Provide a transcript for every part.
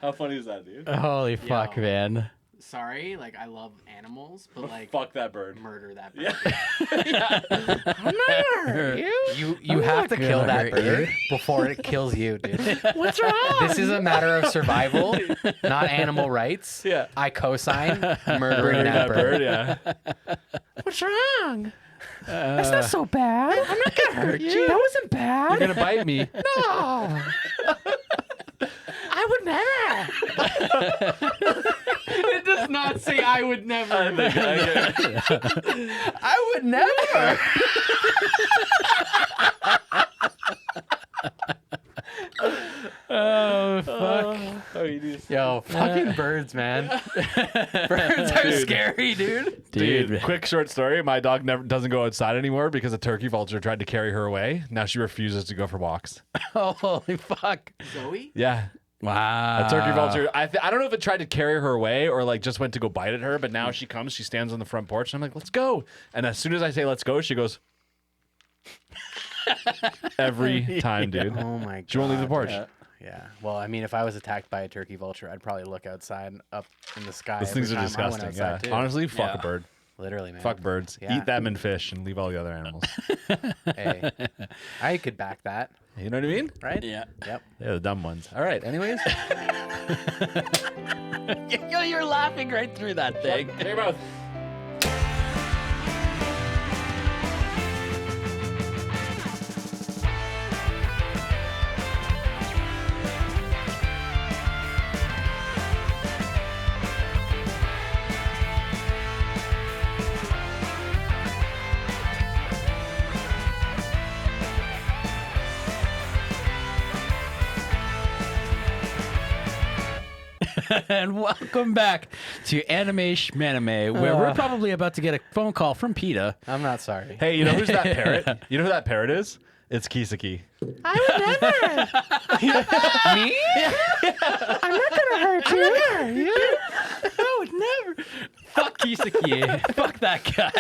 How funny is that, dude? Holy fuck, man. Sorry, like I love animals, but like fuck that bird. Murder that bird. Yeah. I'm not gonna hurt you. You have to kill that bird before it kills you, dude. What's wrong? This is a matter of survival, not animal rights. Yeah. I co-sign murdering that bird. Yeah. What's wrong? That's not so bad. I'm not gonna hurt you. That wasn't bad. You're gonna bite me. No. I would never. It does not say I would never. I would never. Oh fuck! Oh, you do. Yo, fucking birds, man. Birds are Dude. scary, dude. Dude, quick short story. My dog never doesn't go outside anymore because a turkey vulture tried to carry her away. Now she refuses to go for walks. Oh, holy fuck! Zoe? Yeah. Wow. A turkey vulture. I don't know if it tried to carry her away or like just went to go bite at her, but now she comes, she stands on the front porch, and I'm like, let's go. And as soon as I say let's go, she goes every time, dude. Oh my god. She won't leave the porch. Yeah. Well, I mean, if I was attacked by a turkey vulture, I'd probably look outside and up in the sky. Those every things are time I went disgusting. outside, Yeah. too. Honestly, fuck a Yeah. bird. Literally, man. Fuck birds. Yeah. Eat them and fish and leave all the other animals. Hey, I could back that, You know what I mean? right? Yeah. Yep. Yeah, the dumb ones. All right. Anyways. You're laughing right through that thing. Hey, mouth. And welcome back to Anime Shmanime, where we're probably about to get a phone call from PETA. I'm not sorry. Hey, you know who's that parrot? You know who that parrot is? It's Kisaki. I would never. Me? I'm not gonna hurt you. I would never. Fuck Kisaki. Fuck that guy.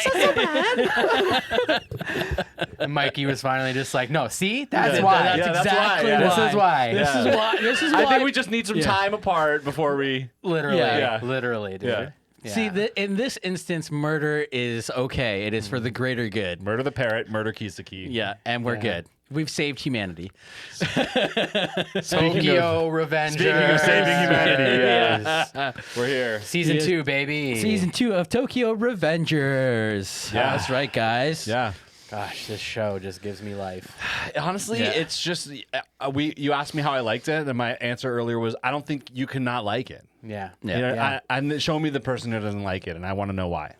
And Mikey was finally just like, no, see? That's why. That's exactly why. This is why. This is why. This is why. I think we just need some time apart before we. Literally. Yeah. Literally, dude. Yeah. Yeah. See, in this instance, murder is okay. It is for the greater good. Murder the parrot, murder Kisaki. Yeah, and we're good. We've saved humanity. Tokyo Revengers. Speaking of saving humanity, Yes. we're here. Season Yeah. 2, baby. Season 2 of Tokyo Revengers. Yeah. That's right, guys. Yeah. Gosh, this show just gives me life. Honestly, Yeah. it's just you asked me how I liked it, and my answer earlier was I don't think you can not like it. Yeah. Yeah. You know, Yeah. and show me the person who doesn't like it, and I want to know why.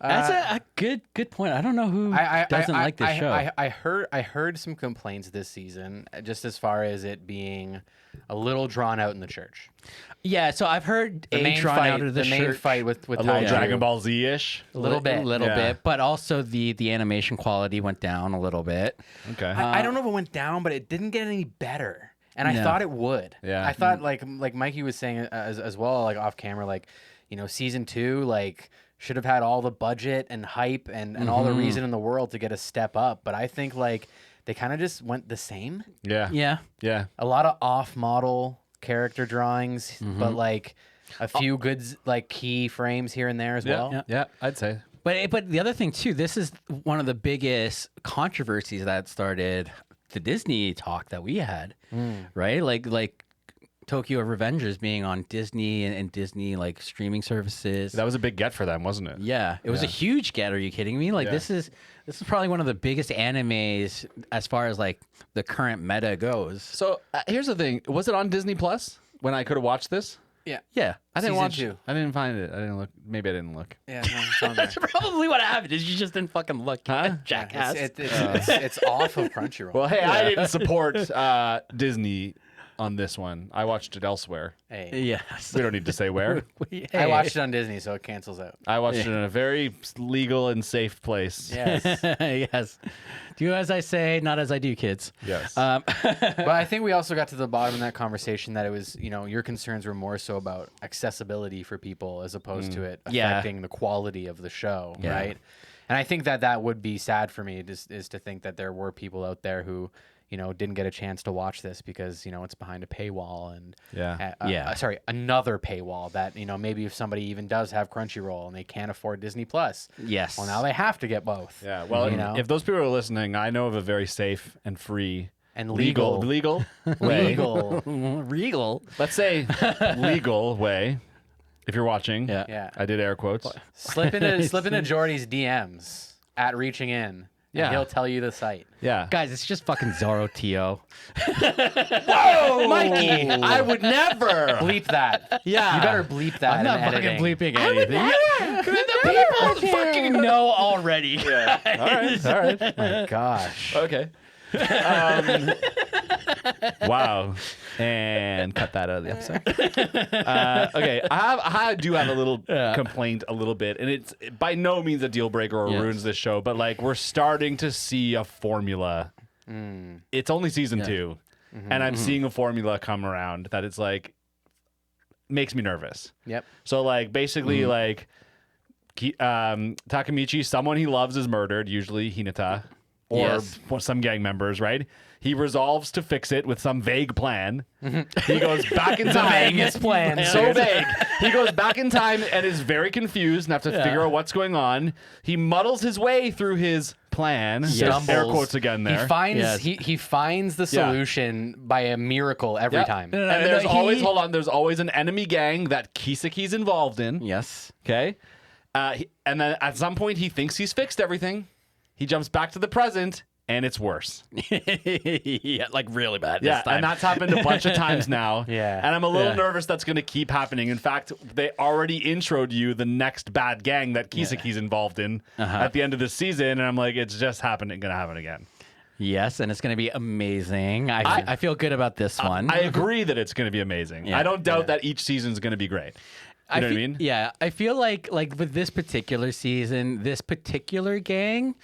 That's a good point. I don't know who doesn't like this show. I heard some complaints this season, just as far as it being a little drawn out in the church. Yeah, so I've heard The main drawn fight, out of the main shirt. fight with A little Taiju. Dragon Ball Z-ish. A little bit. Yeah. But also the animation quality went down a little bit. Okay. I don't know if it went down, but it didn't get any better. And I No. thought it would. Yeah. I thought like Mikey was saying as well, like off camera, like, you know, season 2, like should have had all the budget and hype and all the reason in the world to get a step up. But I think like they kind of just went the same. Yeah. Yeah. Yeah. A lot of off model character drawings, but like a few good like key frames here and there as well. Yeah. Yeah. I'd say. But the other thing too, this is one of the biggest controversies that started the Disney talk that we had, right? Like Tokyo Revengers being on Disney and Disney like streaming services. That was a big get for them, wasn't it? Yeah, it was a huge get. Are you kidding me? Like Yeah. this is probably one of the biggest animes as far as like the current meta goes. So here's the thing: was it on Disney Plus when I could have watched this? Yeah. Yeah, I didn't Season watch. 2. I didn't find it. I didn't look. Maybe I didn't look. Yeah, no, it's on there. that's probably what happened. Is you just didn't fucking look, Huh? jackass. It's off of Crunchyroll. Well, hey, I didn't support Disney on this one. I watched it elsewhere. Hey, Yes. We don't need to say where. I watched it on Disney, so it cancels out. I watched it in a very legal and safe place. Yes. Yes. Do as I say, not as I do, kids. Yes. But I think we also got to the bottom of that conversation that it was, you know, your concerns were more so about accessibility for people as opposed to it Yeah. affecting the quality of the show, Yeah. right? And I think that would be sad for me is to think that there were people out there who, didn't get a chance to watch this because it's behind a paywall and Yeah. sorry, another paywall that maybe if somebody even does have Crunchyroll and they can't afford Disney Plus, Yes. well now they have to get both. Yeah. Well, if those people are listening, I know of a very safe and free and legal way. Regal. Let's say legal way. If you're watching, Yeah. I did air quotes. Slip into Jordy's DMs at reaching in. Yeah. And he'll tell you the site. Yeah. Guys, it's just fucking Zoro Tio. Whoa, Mikey! I would never. Bleep that. Yeah. You better bleep that. I'm not in fucking editing. bleeping anything. The people fucking know already. Yeah. All right. My gosh. Okay. Wow. And cut that out of the episode. Okay. I do have a little complaint a little bit, and it's by no means a deal breaker or ruins this show, but like we're starting to see a formula. It's only season 2, and I'm seeing a formula come around that it's like makes me nervous. Yep. So like basically like Takemichi, someone he loves is murdered, usually Hinata or some gang members, right? He resolves to fix it with some vague plan. He goes back in time. vaguest plan. So vague. He goes back in time and is very confused and have to figure out what's going on. He muddles his way through his plan. Stumbles. Air quotes again there. He finds Yes. he finds the solution by a miracle every Yeah. time. And there's there's always an enemy gang that Kisaki's involved in. Yes. Okay. And then at some point he thinks he's fixed everything. He jumps back to the present and it's worse. Yeah, like really bad. Yeah, this time. and that's happened a bunch of times now. Yeah. And I'm a little nervous that's going to keep happening. In fact, they already introed you the next bad gang that Kisaki's involved in at the end of the season. And I'm like, it's just going to happen again. Yes, and it's going to be amazing. I feel good about this one. I agree that it's going to be amazing. Yeah. I don't doubt that each season is going to be great. You know what I mean? Yeah, I feel like with this particular season, this particular gang,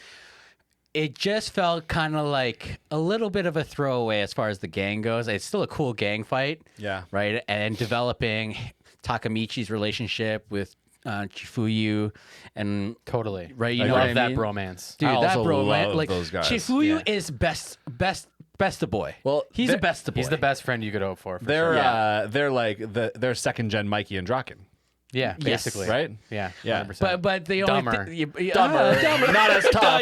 it just felt kind of like a little bit of a throwaway as far as the gang goes. It's still a cool gang fight. Yeah. Right? And developing Takamichi's relationship with Chifuyu and Totally. right, you I know love what I that mean? bromance. Dude, I that also bro, man, love like those guys. Chifuyu Yeah. is best of boy. Well, he's the best of boy. He's the best friend you could hope for They're sure. they're like they're second gen Mikey and Draken, Yeah, Yes. basically. right? Yeah. Yeah. 100%. But the Dumber. only Dumber, not as tough.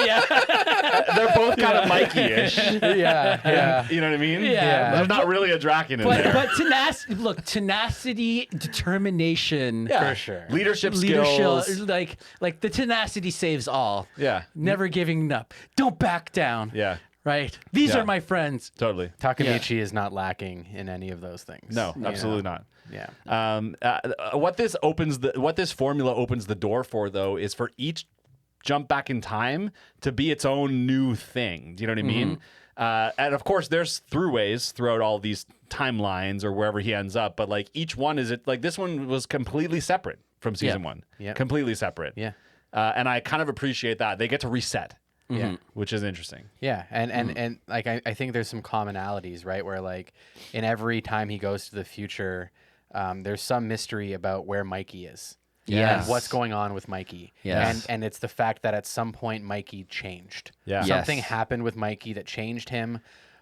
They're both kind of Mikey-ish. yeah. You know what I mean? Yeah. There's not really a Draken in there. But tenacity, determination, For sure. Leadership skills. like the tenacity saves all. Yeah. Never giving up. Don't back down. Yeah. Right. These Yeah. are my friends. Totally. Takemichi is not lacking in any of those things. No, you absolutely know? not. Yeah. What this formula opens the door for, though, is for each jump back in time to be its own new thing. Do you know what I mean? And of course, there's throughways throughout all these timelines or wherever he ends up. But like each one this one was completely separate from season one. Yeah. Completely separate. Yeah. And I kind of appreciate that they get to reset. Yeah. Which is interesting. Yeah, and like I think there's some commonalities, right? Where like in every time he goes to the future, there's some mystery about where Mikey is. Yes. And what's going on with Mikey. Yes. And it's the fact that at some point Mikey changed. Yeah. Yes. Something happened with Mikey that changed him,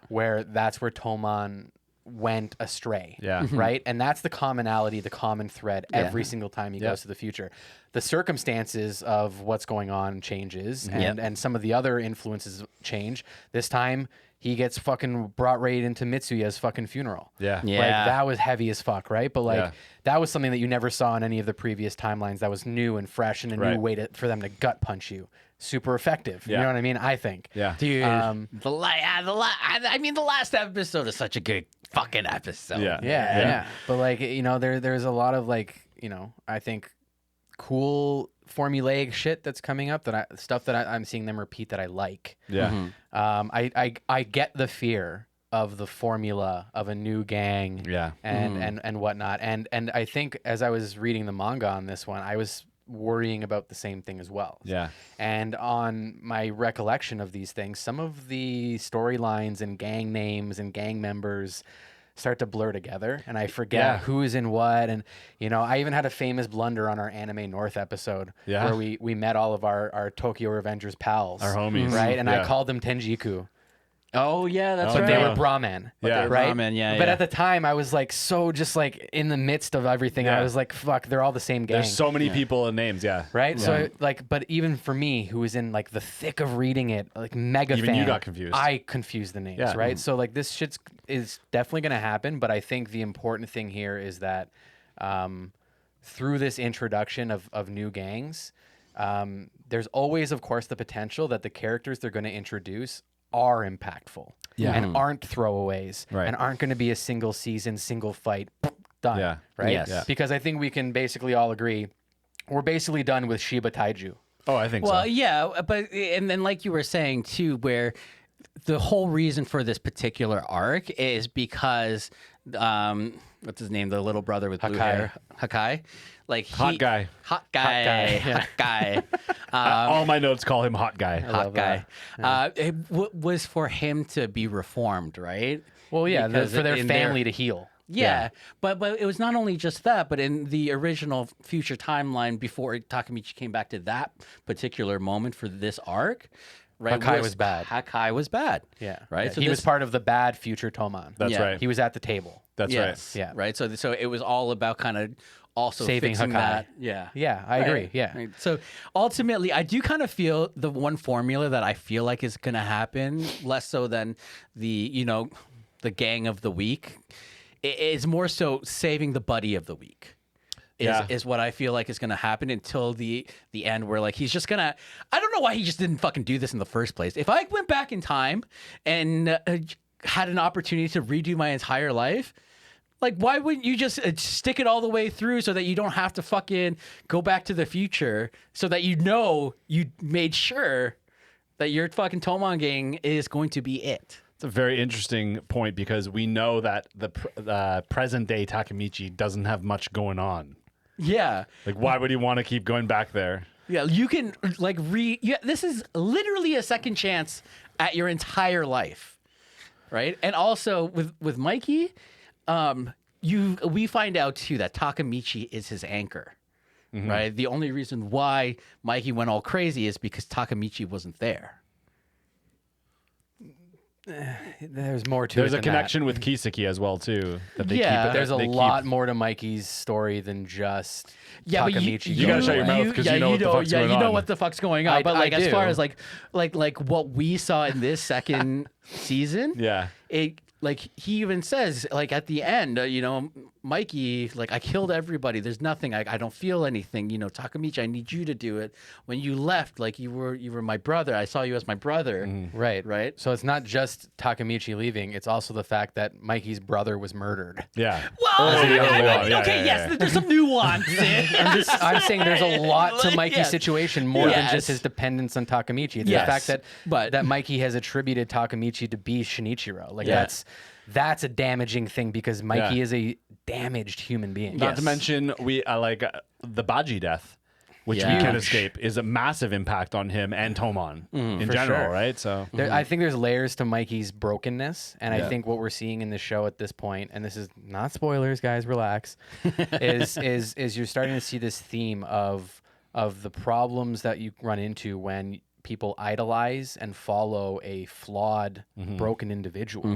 where that's where Toman went astray. Yeah. Right? And that's the commonality, the common thread every single time he goes to the future. The circumstances of what's going on changes and some of the other influences change. This time he gets fucking brought right into Mitsuya's fucking funeral. Yeah. Yeah. Like that was heavy as fuck, right? But like Yeah. that was something that you never saw in any of the previous timelines that was new and fresh and a Right. new way for them to gut punch you. Super effective. You Yeah. know what I mean? I think. Yeah. Dude, Um, the last episode is such a good fucking episode. Yeah. Yeah. But like, there's a lot of like, I think cool formulaic shit that's coming up stuff that I'm seeing them repeat that I like. Yeah. I get the fear of the formula of a new gang Yeah. and whatnot. And I think as I was reading the manga on this one, I was worrying about the same thing as well. Yeah. And on my recollection of these things, some of the storylines and gang names and gang members start to blur together, and I forget who's in what. And I even had a famous blunder on our Anime North episode where we met all of our Tokyo Revengers pals, Our homies. right? And Yeah. I called them Tenjiku. Oh yeah, that's Oh, right. But they no. were Brahman. Yeah. Right? Brahmin, yeah, But yeah. at the time, I was like so just like in the midst of everything. Yeah. I was like, fuck, they're all the same gang. There's so many people and names. Yeah. Right? So like, but even for me, who was in like the thick of reading it, like mega Even fan, you got confused. I confused the names, Yeah. right? So like this shit's is definitely gonna happen, but I think the important thing here is that through this introduction of new gangs, there's always, of course, the potential that the characters they're going to introduce are impactful and aren't throwaways Right. and aren't going to be a single season, single fight, done. Yeah. Right? Yes. Yeah. Because I think we can basically all agree we're basically done with Shiba Taiju. Oh, I think Well, so. yeah, but and then like you were saying too, where the whole reason for this particular arc is because what's his name, the little brother with blue Hakai. hair, Hakai, like Hot guy. hot guy, hot guy, All my notes call him hot guy. hot guy. It was for him to be reformed, right? Well, yeah, Because for their in family to heal. Yeah, but it was not only just that, but in the original future timeline before Takemichi came back to that particular moment for this arc, right? Hakai was bad. Hakai was bad. Yeah. Right. Yeah, So he was this- part of the bad future Toman. That's Yeah. right. He was at the table. That's Yes. right. Yeah. Right. So it was all about kind of also Saving fixing Hakai. that. Yeah. Yeah, I agree. Yeah. Right. So ultimately, I do kind of feel the one formula that I feel like is going to happen, less so than the the gang of the week, is more so saving the buddy of the week. Is what I feel like is going to happen until the end, where like he's just gonna. I don't know why he just didn't fucking do this in the first place. If I went back in time and had an opportunity to redo my entire life, like why wouldn't you just stick it all the way through so that you don't have to fucking go back to the future, so that you made sure that your fucking Toman gang is going to be it. It's a very interesting point because we know that the present day Takemichi doesn't have much going on. Yeah. Like, why would he want to keep going back there? Yeah, you can like this is literally a second chance at your entire life, right? And also with Mikey, we find out too that Takemichi is his anchor, right? The only reason why Mikey went all crazy is because Takemichi wasn't there. There's more to it. There's a than connection with Kiseki as well too. That they Yeah. keep, There's a they lot more to Mikey's story than just Yeah, but Takemichi. You gotta shut your mouth 'cause you know what the fuck's going you know on. what the fuck's going on. I- But like I as far do. as like what we saw in this second season, Yeah. it like he even says like at the end, Mikey, like I killed everybody. There's nothing. I don't feel anything. Takemichi, I need you to do it. When you left, like you were my brother. I saw you as my brother. Right. Right. So it's not just Takemichi leaving, it's also the fact that Mikey's brother was murdered. Yeah. Well, yeah, okay, yeah, yes, yeah. there's some nuance. I'm saying there's a lot to Mikey's Yes. situation more than Yes. just his dependence on Takemichi. It's Yes. the fact But- that Mikey has attributed Takemichi to be Shinichiro. Like Yeah. that's a damaging thing because Mikey Yeah. is a damaged human being. Not Yes. to mention we the Baji death, which Yeah. we can't Huge. escape, is a massive impact on him and Toman in For general, sure. right? So I think there's layers to Mikey's brokenness, and Yeah. I think what we're seeing in the show at this point, and this is not spoilers, guys, relax, is you're starting to see this theme of the problems that you run into when people idolize and follow a flawed, broken individual.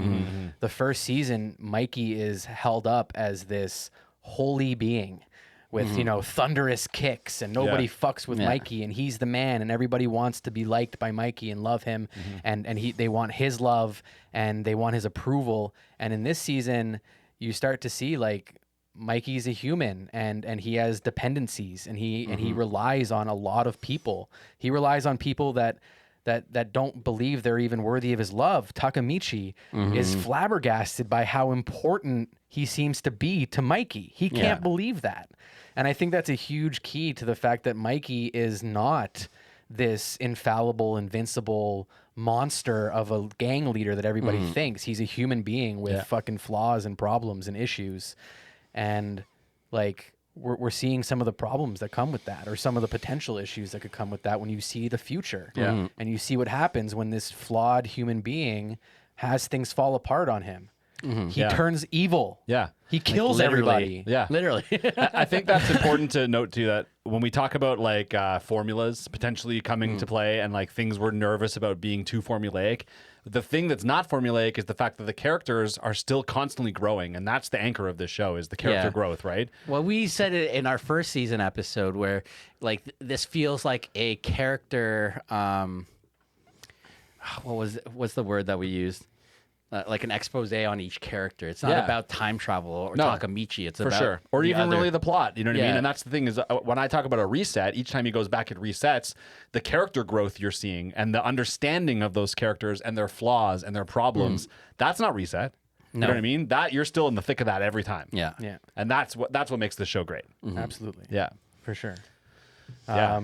The first season, Mikey is held up as this holy being with thunderous kicks, and nobody Yeah. fucks with Yeah. Mikey, and he's the man, and everybody wants to be liked by Mikey and love him, and they want his love and they want his approval. And in this season, you start to see like Mikey's a human, and he has dependencies, and he relies on a lot of people. He relies on people that don't believe they're even worthy of his love. Takemichi is flabbergasted by how important he seems to be to Mikey. He can't believe that. And I think that's a huge key to the fact that Mikey is not this infallible, invincible monster of a gang leader that everybody thinks. He's a human being with fucking flaws and problems and issues. And like we're seeing some of the problems that come with that, or some of the potential issues that could come with that when you see the future. Yeah. And you see what happens when this flawed human being has things fall apart on him. He Yeah. turns evil. Yeah. He kills everybody. Yeah. Literally. I think that's important to note too, that when we talk about like formulas potentially coming to play and like things we're nervous about being too formulaic, the thing that's not formulaic is the fact that the characters are still constantly growing, and that's the anchor of this show, is the character Yeah. growth, right? Well, we said it in our first season episode where like this feels like a character what's the word that we used? Like an expose on each character. It's not Yeah. about time travel or No, Takamichi. It's For about sure. Or the even other- really the plot, you know what I mean? Yeah. And that's the thing is when I talk about a reset, each time he goes back and resets, the character growth you're seeing and the understanding of those characters and their flaws and their problems, that's not reset. You know what I mean? That you're still in the thick of that every time. Yeah. Yeah, And that's what makes the show great. absolutely. Yeah. For sure. Yeah.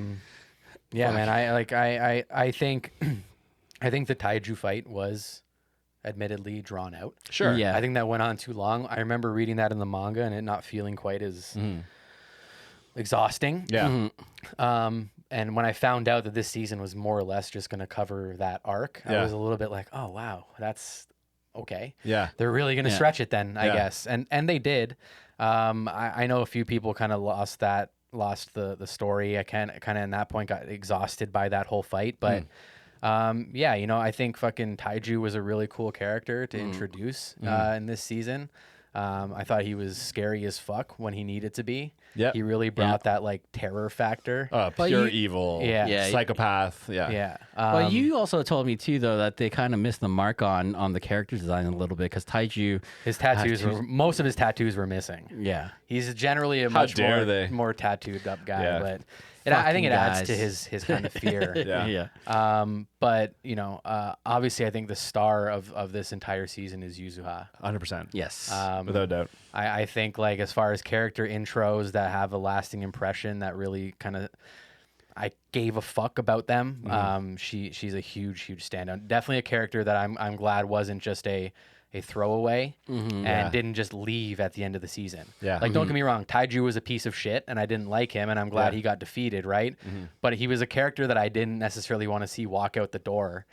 Man. I think I think the Taiju fight was admittedly drawn out. Sure. Yeah. I think that went on too long. I remember reading that in the manga and it not feeling quite as exhausting. Yeah. And when I found out that this season was more or less just going to cover that arc, I Yeah. was a little bit like, oh wow, that's okay. Yeah. They're really going to Yeah. stretch it then, I Yeah. guess. And they did. I know a few people kind of lost the story. I kind of in that point got exhausted by that whole fight, but yeah, I think fucking Taiju was a really cool character to introduce in this season. I thought he was scary as fuck when he needed to be. Yep. He really brought that like terror factor. Pure you- evil. Yeah. Yeah. Psychopath. Yeah. Yeah. Well, you also told me too, though, that they kind of missed the mark on the character design a little bit because Taiju. His tattoos were most of his tattoos were missing. Yeah. He's generally a How much dare they. more tattooed up guy, Yeah. but I think it Fucking adds to guys. his kind of fear. Yeah. But obviously, I think the star of this entire season is Yuzuha. 100%. Yes. Without a doubt. I think like as far as character intros that have a lasting impression that really kind of I gave a fuck about them. She's a huge standout. Definitely a character that I'm glad wasn't just a throwaway and didn't just leave at the end of the season. Yeah. Like don't get me wrong, Taiju was a piece of shit and I didn't like him and I'm glad Yeah. he got defeated, right? But he was a character that I didn't necessarily want to see walk out the door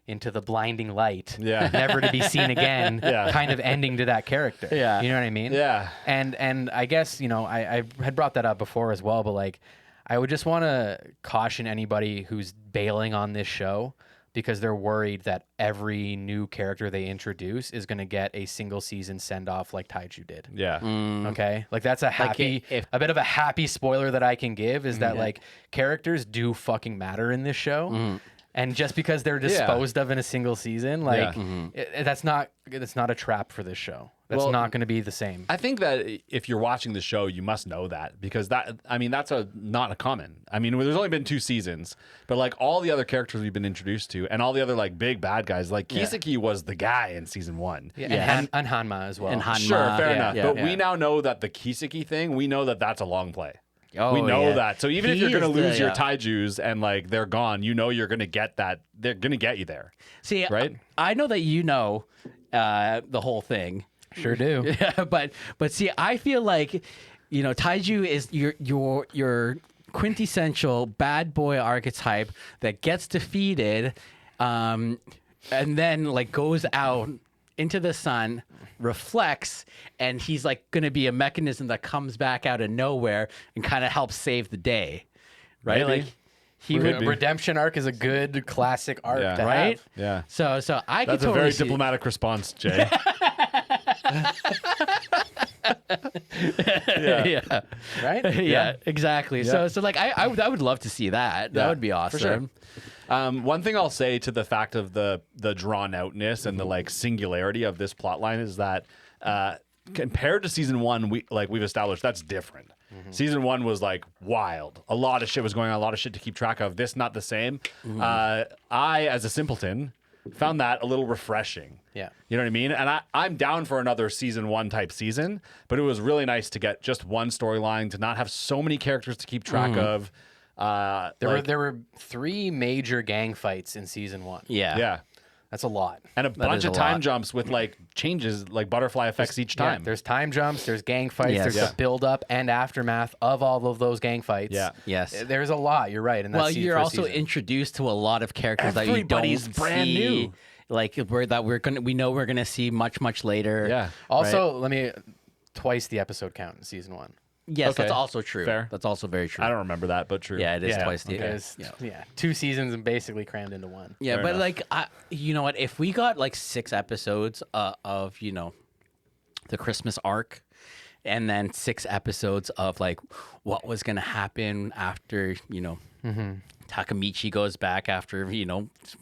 into the blinding light, Yeah. never to be seen again, Yeah. kind of ending to that character. Yeah. You know what I mean? Yeah. And I guess, I had brought that up before as well, but like I would just want to caution anybody who's bailing on this show because they're worried that every new character they introduce is going to get a single season send off like Taiju did. Yeah. Okay? Like that's a happy a bit of a happy spoiler that I can give is that like characters do fucking matter in this show. And just because they're disposed of in a single season, like that's not a trap for this show. That's Well, not going to be the same. I think that if you're watching the show, you must know that because that's not a common. I mean, there's only been 2 seasons, but like all the other characters we've been introduced to and all the other like big bad guys, like Kiseki was the guy in season 1. And Hanma as well. And Hanma. Sure, fair Yeah, enough. yeah, but yeah. we now know that the Kiseki thing, we know that that's a long play. Oh, we know yeah. that. So even if He you're going to is the- lose your yeah. taijus and like they're gone, you know you're going to get that. They're going to get you there. See, Right? I know that the whole thing. Sure do. Yeah, but see, I feel like Taiju is your quintessential bad boy archetype that gets defeated, and then like goes out into the sun, reflects, and he's like going to be a mechanism that comes back out of nowhere and kind of helps save the day, right? Maybe. Like he would. Redemption arc is a good classic arc Yeah. to Right? have. Yeah. So I could That's a totally very see- diplomatic response, Jay. yeah. Right? Yeah, exactly. So like I would love to see that. That Yeah, would be awesome. for sure. One thing I'll say to the fact of the drawn outness and the like singularity of this plot line is that compared to season 1, we've established that's different. Season 1 was like wild. A lot of shit was going on, a lot of shit to keep track of. This not the same. I, as a simpleton, found that a little refreshing. Yeah. You know what I mean? And I'm down for another season 1 type season, but it was really nice to get just one storyline, to not have so many characters to keep track of. There were 3 major gang fights in season 1. Yeah. Yeah. That's a lot. And a bunch is of a time lot. jumps with like changes, like butterfly effects each Yeah, time. there's time jumps, there's gang fights, Yes. there's Yeah. the build up and aftermath of all of those gang fights. Yeah. Yes. There's a lot, you're right. And Well, that's you're also introduced to a lot of characters that you don't Everybody's brand see new. like we know we're gonna see much later. Yeah. Also, twice the episode count in season 1. Yes, Okay. that's also true. Fair. That's also very true. I don't remember that, but true. Yeah, it is Yeah, twice the. Because, Yeah. 2 seasons and basically crammed into 1. Yeah, Fair but enough. like, you know what? If we got like 6 episodes of the Christmas arc, and then 6 episodes of like what was gonna happen after Takamichi goes back after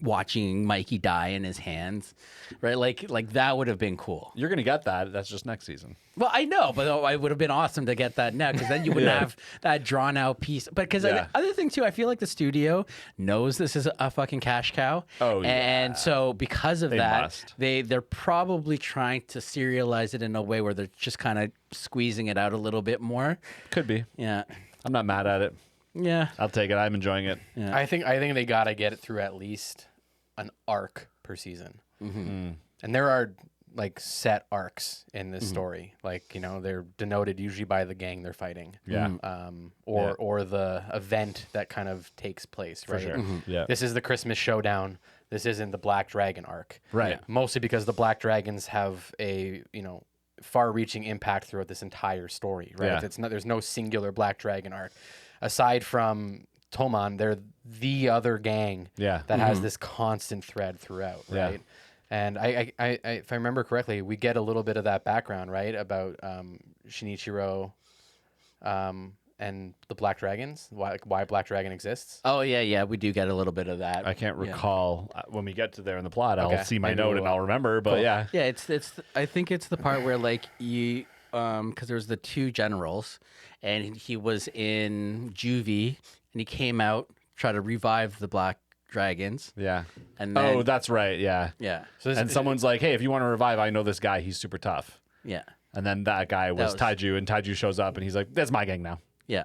watching Mikey die in his hands, right? Like that would have been cool. You're gonna get that. That's just next season. Well, I know, but it would have been awesome to get that now because then you wouldn't have that drawn out piece. But because Yeah. the other thing too, I feel like the studio knows this is a fucking cash cow. Oh, yeah. And so because of They that, must. they're probably trying to serialize it in a way where they're just kind of squeezing it out a little bit more. Could be. Yeah. I'm not mad at it. Yeah. I'll take it. I'm enjoying it. Yeah. I think they got to get it through at least an arc per season. And there are like set arcs in this story. Like, they're denoted usually by the gang they're fighting. Yeah. Or the event that kind of takes place, right? sure. Yeah. This is the Christmas Showdown. This isn't the Black Dragon arc. Right. Mostly because the Black Dragons have a, far-reaching impact throughout this entire story, right? Yeah. There's no singular Black Dragon arc. Aside from Toman, they're the other gang Yeah. that has this constant thread throughout, Yeah. right? And I, if I remember correctly, we get a little bit of that background, right, about Shinichiro and the Black Dragons, why Black Dragon exists. Oh yeah, we do get a little bit of that. I can't recall when we get to there in the plot. Okay. I'll see my Maybe note we and will. I'll remember. But Cool. yeah. Yeah, it's I think it's the part where like you because there's the 2 generals and he was in juvie and he came out try to revive the Black Dragons Yeah. and then That's right. Yeah. yeah So And someone's like, "Hey, if you want to revive, I know this guy. He's super tough." yeah And then that guy was was- Taiju, and Taiju shows up, and he's like, "That's my gang now." yeah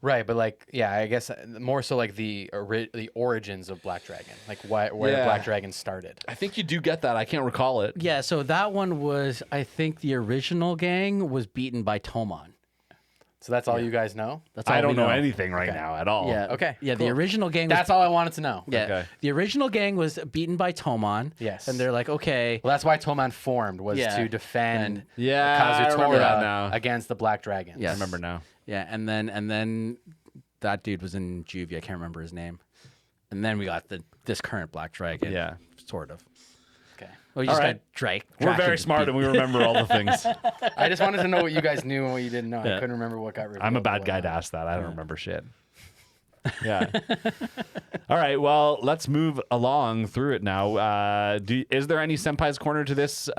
right, but like, yeah, I guess more so like the origins of Black Dragon, like where Yeah. Black Dragon started. I think you do get that. I can't recall it. yeah. So that one was I think the original gang was beaten by Toman. So that's all you guys know? That's all I don't we know anything right Okay. now at all. Yeah. Okay, Yeah. The cool. original gang. That's all I wanted to know. Yeah. Okay. The original gang was beaten by Toman. Yes. And they're like, okay. Well, that's why Toman formed, was Yeah. to defend Yeah, I remember that now. against the Black Dragons. Yes. I remember now. Yeah, and then that dude was in juvie. I can't remember his name. And then we got this current Black Dragon. Yeah. sort of. Okay. Well, you All just right. got Drake. We're very smart, and we remember all the things. I just wanted to know what you guys knew and what you didn't know. Yeah. I couldn't remember what got revealed. I'm a bad or guy to whatnot. ask that. I don't remember shit. Yeah. All right. Well, let's move along through it now. Is there any Senpai's Corner to this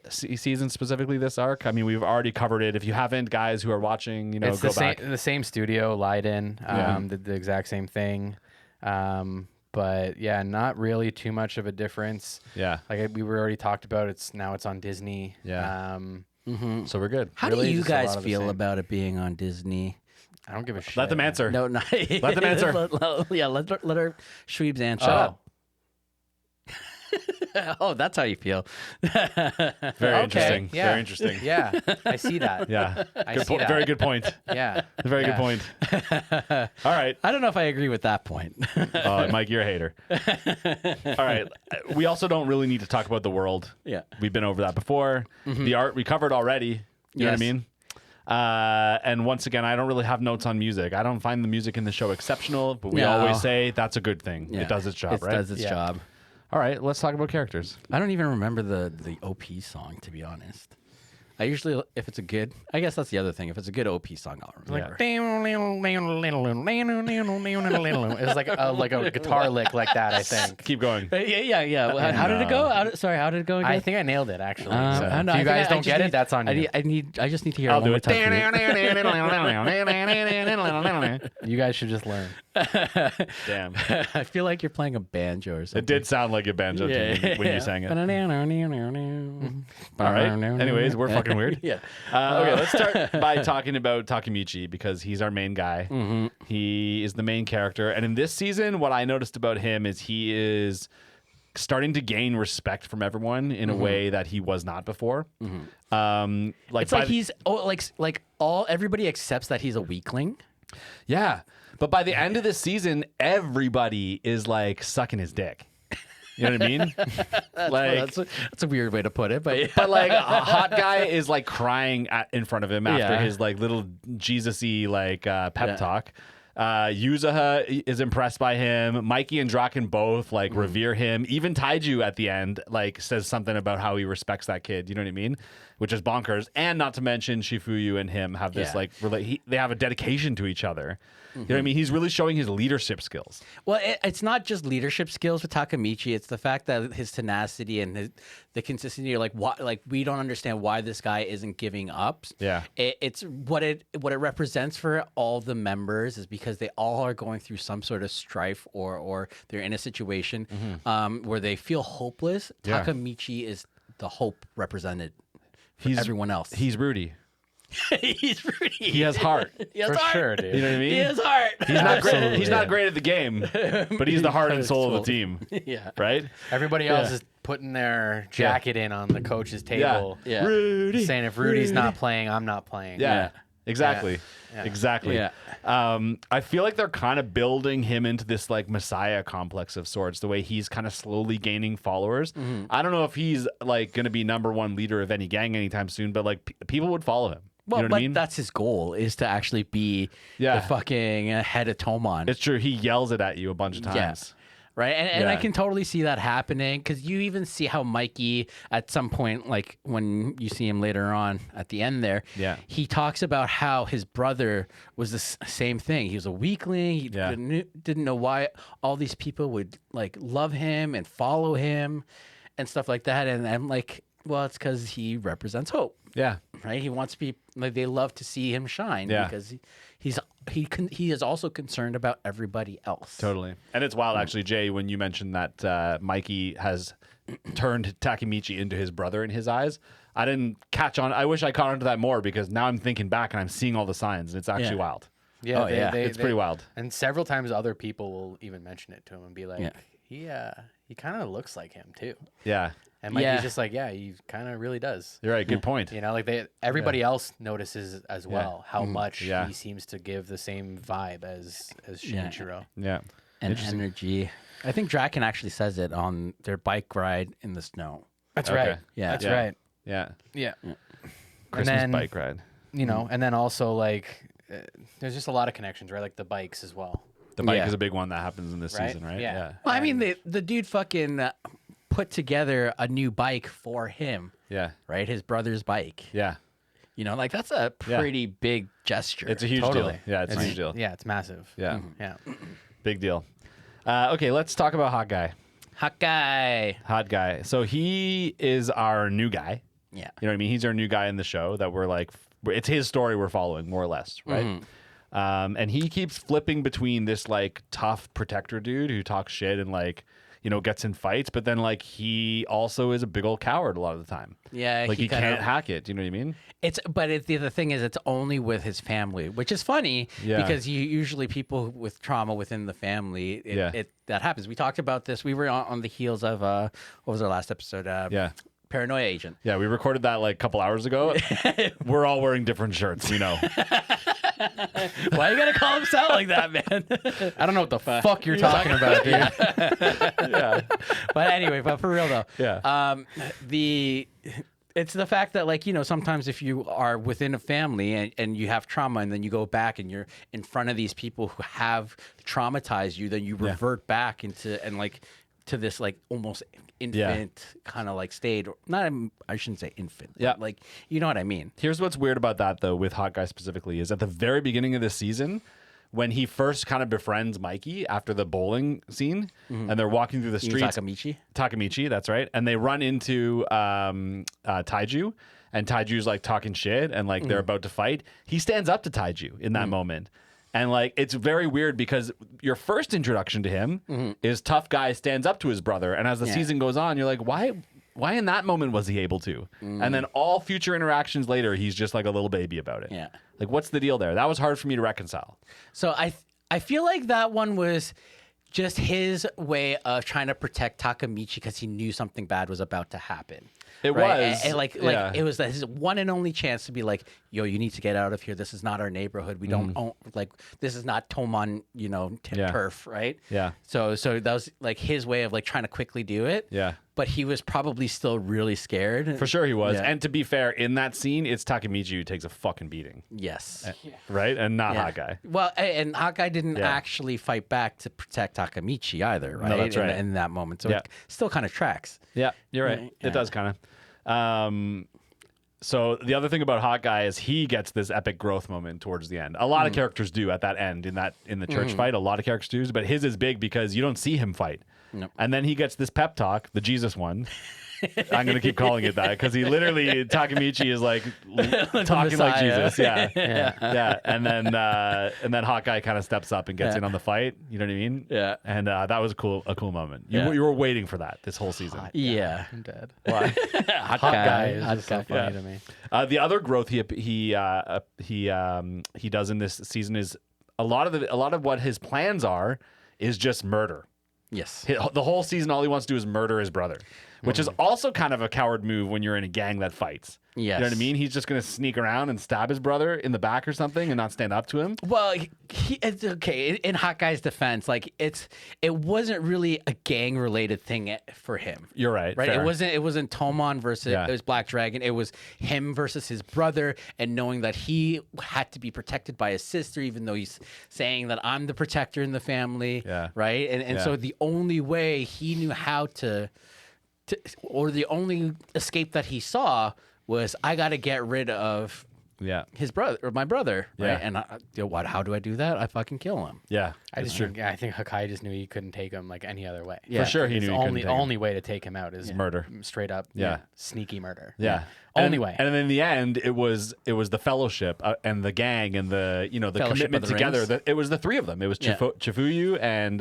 season, specifically this arc? I mean, we've already covered it. If you haven't, guys who are watching, It's go the back. same studio, Leiden, Yeah. did the exact same thing. But yeah, not really too much of a difference. Yeah. Like we were already talked about, it's on Disney. Yeah. Mm-hmm. So we're good. How Really do you just a lot guys of the feel same. about it being on Disney? I don't give a shit. Let them answer. No, no. Let them answer. let our Shweebs answer. Shut up. Oh, that's how you feel. Very interesting. Yeah. Very interesting. Yeah, I see that. Yeah. I Good see that. Very good point. Yeah. Very good Yeah. point. All right. I don't know if I agree with that point. Mike, you're a hater. All right. We also don't really need to talk about the world. Yeah. We've been over that before. The art we covered already. You know what I Yes. mean? And once again, I don't really have notes on music. I don't find the music in the show exceptional, but we No. always say that's a good thing. Yeah. It does its job, It right? does its Yeah. job. All right, let's talk about characters. I don't even remember the OP song, to be honest. I usually, if it's a good, I guess that's the other thing. If it's a good OP song, I'll remember. It's like a guitar lick like that, I think. Keep going. Yeah. Well, how did it go? Sorry, how did it go again? I think I nailed it, actually. I So don't know. if you I think guys I don't just get need- it, that's on you. I just need to hear I'll it one do more it. time. You guys should just learn. Damn. I feel like you're playing a banjo or something. It did sound like a banjo to me when you sang it. All right. Anyways, we're fucking weird. Yeah. Okay, let's start by talking about Takemichi because he's our main guy. Mm-hmm. He is the main character. And in this season, what I noticed about him is he is starting to gain respect from everyone in a way that he was not before. It's like he's everybody accepts that he's a weakling. Yeah. But by the end of this season, everybody is like sucking his dick. You know what I mean? That's a weird way to put it, but But like a hot guy is like crying in front of him after Yeah. his like little Jesus-y like pep talk. Yuzuha is impressed by him. Mikey and Draken both like revere him. Even Taiju at the end like says something about how he respects that kid. You know what I mean? Which is bonkers. And not to mention Shifuyu and him have this like they have a dedication to each other. You know what I mean? He's really showing his leadership skills. Well, it's not just leadership skills with Takamichi. It's the fact that his tenacity and the consistency. Like, we don't understand why this guy isn't giving up. Yeah. It's what it represents for all the members is because they all are going through some sort of strife or they're in a situation where they feel hopeless. Yeah. Takamichi is the hope represented for He's everyone else. He's Rudy. He's Rudy. He has heart. He has For heart. sure, dude. You know what I mean? He has heart. He's not great. He's not great at the game, but he's the heart and soul of the team. Yeah. Right? Everybody else is putting their jacket in on the coach's table. Yeah. Rudy. Saying if Rudy's not playing, I'm not playing. Yeah. Exactly. Yeah. Exactly. Yeah. I feel like they're kind of building him into this like messiah complex of sorts, the way he's kind of slowly gaining followers. I don't know if he's like going to be number one leader of any gang anytime soon, but like people would follow him. Well, You know but what I mean? that's his goal is to actually be the fucking head of Tomon. It's true. He yells it at you a bunch of times. Right. And I Yeah. can totally see that happening because you even see how Mikey at some point, like when you see him later on at the end there, Yeah. he talks about how his brother was the same thing. He was a weakling. He didn't know why all these people would like love him and follow him and stuff like that. And I'm like, well, it's because he represents hope. Yeah. Right, he wants people like they love to see him shine because he is also concerned about everybody else. Totally. And it's wild, actually, Jay, when you mentioned that Mikey has turned Takamichi into his brother in his eyes. I didn't catch on. I wish I caught on to that more because now I'm thinking back and I'm seeing all the signs and it's actually wild. Yeah, It's pretty wild. And several times other people will even mention it to him and be like, he kind of looks like him too. Yeah. And Mikey's just like, he kind of really does. You're right. Good point. You know, like everybody else notices as well how much he seems to give the same vibe as Shinichiro. Yeah. And energy. I think Draken actually says it on their bike ride in the snow. That's Okay. right. Yeah. That's Yeah. right. Yeah. Yeah. Christmas then, bike ride. You know, and then also like there's just a lot of connections, right? Like the bikes as well. The bike Yeah. is a big one that happens in this Right? season, right? Yeah. Well, I mean, the dude fucking put together a new bike for him, Yeah. right? His brother's bike. Yeah. You know, like that's a pretty big gesture. It's a huge Totally. deal. Yeah. It's a huge deal. Yeah, it's massive. Yeah. Yeah. Big deal. Okay. Let's talk about Hot Guy. hot guy. Hot Guy. So he is our new guy. Yeah. You know what I mean? He's our new guy in the show that we're like, it's his story we're following more or less, right? And he keeps flipping between this like tough protector dude who talks shit and like, you know, gets in fights, but then like he also is a big old coward a lot of the time. Yeah, Like he kinda- can't hack it. Do you know what I mean? The thing is, it's only with his family, which is funny because usually people with trauma within the family, that happens. We talked about this. We were on the heels of what was our last episode? Paranoia Agent. Yeah, we recorded that like a couple hours ago. We're all wearing different shirts, you know. Why you gotta call him out like that, man? I don't know what the fuck you're talking about, dude. Yeah. But anyway, but for real though, Yeah. it's the fact that like, you know, sometimes if you are within a family and you have trauma and then you go back and you're in front of these people who have traumatized you, then you revert back into and like to this like almost infant kind of like state. I shouldn't say infant. Yeah. Like, you know what I mean? Here's what's weird about that though with Hot Guy specifically is at the very beginning of this season, when he first kind of befriends Mikey after the bowling scene and they're walking through the streets. Takamichi, that's right. And they run into Taiju and Taiju's like talking shit and like they're about to fight. He stands up to Taiju in that moment. And like it's very weird because your first introduction to him is tough guy stands up to his brother. And as the season goes on, you're like, why in that moment was he able to? And then all future interactions later, he's just like a little baby about it. Yeah. Like what's the deal there? That was hard for me to reconcile. So I feel like that one was just his way of trying to protect Takamichi because he knew something bad was about to happen. It right? was. And Yeah. it was his one and only chance to be like, yo, you need to get out of here. This is not our neighborhood. We don't own, like, this is not Tomon, turf, right? Yeah. So that was like his way of like trying to quickly do it. Yeah. But he was probably still really scared. For sure he was. Yeah. And to be fair, in that scene, it's Takamichi who takes a fucking beating. Yes. Right? And not Yeah. Hawkeye. Well, and Hawkeye didn't Yeah. actually fight back to protect Takamichi either, right? that's right. In that moment. So Yeah. it still kind of tracks. Yeah, you're right. Right, It yeah. does kind of. So the other thing about Hawkeye is he gets this epic growth moment towards the end. A lot of characters do at that end in the church fight. A lot of characters do, but his is big because you don't see him fight. Nope. And then he gets this pep talk, the Jesus one. I'm going to keep calling it that because he literally, Takamichi is like talking like Messiah. Jesus. Yeah. Yeah. And then Hawkeye kind of steps up and gets in on the fight. You know what I mean? Yeah. And that was a cool moment. You, Yeah. you were waiting for that this whole season. Yeah. I'm dead. Why? Hawkeye is just so funny yeah. to me. The other growth he does in this season is a lot of what his plans are is just murder. Yes. The whole season, all he wants to do is murder his brother, which is also kind of a coward move when you're in a gang that fights. Yes. You know what I mean? He's just going to sneak around and stab his brother in the back or something and not stand up to him. Well, it's okay. In Hawkeye's defense, like it wasn't really a gang related thing for him. You're right. Right. fair. It wasn't Tomon versus Yeah. it was Black Dragon. It was him versus his brother, and knowing that he had to be protected by his sister, even though he's saying that I'm the protector in the family. Yeah. Right. And Yeah. so the only way he knew how to or the only escape that he saw was I got to get rid of Yeah. his brother or my brother, right? Yeah. And how do I do that? I fucking kill him. Yeah. I think Hawkeye just knew he couldn't take him like any other way. Yeah. For sure he His knew he couldn't take him. only way to take him out is Murder. straight up, Yeah. sneaky murder. Yeah. Only and, way. And then in the end, it was the fellowship and the gang and the Fellowship commitment of the together. Rings. It was the three of them. It was Yeah. Chifuyu and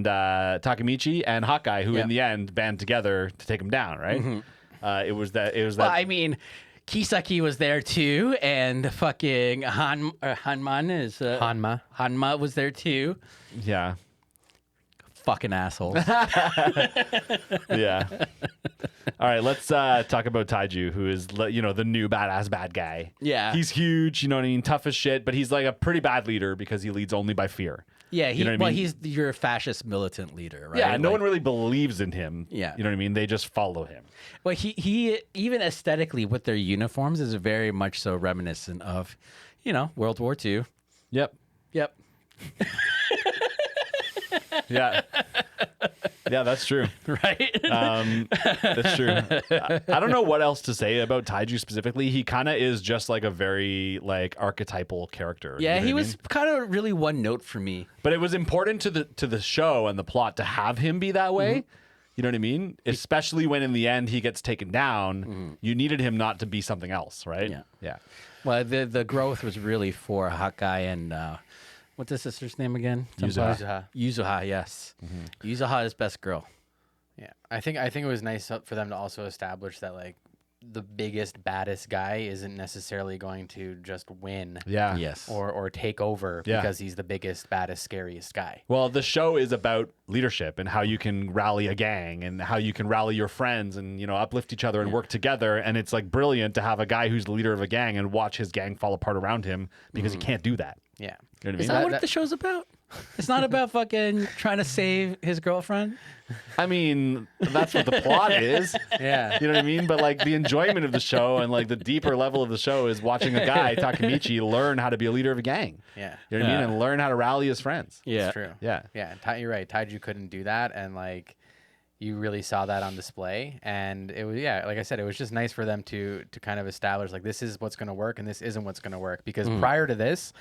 Takamichi and Hawkeye, who Yeah. in the end band together to take him down. Right. It was that. Well, I mean, Kisaki was there too, and fucking Hanma was there too. Yeah. Fucking assholes. Yeah. All right, let's talk about Taiju, who is the new badass bad guy. Yeah. He's huge, you know what I mean, tough as shit, but he's like a pretty bad leader because he leads only by fear. Yeah, You know what I mean? he's your fascist militant leader, right? Yeah, no Like- one really believes in him. Yeah. You know what I mean? They just follow him. Well, he even aesthetically with their uniforms is very much so reminiscent of, World War II. Yep. Yep. Yeah. Yeah, that's true. Right. That's true. I don't know what else to say about Taiju specifically. He kind of is just like a very like archetypal character. Yeah, you know he what I was mean? kind of really one note for me. But it was important to the show and the plot to have him be that way. You know what I mean? Especially when in the end he gets taken down, you needed him not to be something else, right? Yeah. Yeah. Well, the growth was really for Hawkeye and what's his sister's name again? Yuzuha. Yuzuha, yes. Yuzuha is best girl. Yeah, I think it was nice for them to also establish that like the biggest baddest guy isn't necessarily going to just win Yeah. Yes. or take over Yeah. because he's the biggest baddest scariest guy. Well, the show is about leadership and how you can rally a gang and how you can rally your friends and uplift each other and work together. And it's like brilliant to have a guy who's the leader of a gang and watch his gang fall apart around him because he can't do that. Yeah. You know what I Is mean? that what the show's about? It's not about fucking trying to save his girlfriend. I mean, that's what the plot is. Yeah. You know what I mean? But like the enjoyment of the show and like the deeper level of the show is watching a guy, Takamichi, learn how to be a leader of a gang. Yeah. You know what I mean? Yeah. And learn how to rally his friends. Yeah. It's true. Yeah. Yeah, you're right. Taiju couldn't do that, and like you really saw that on display. And it was like I said, it was just nice for them to kind of establish like this is what's going to work and this isn't what's going to work because prior to this,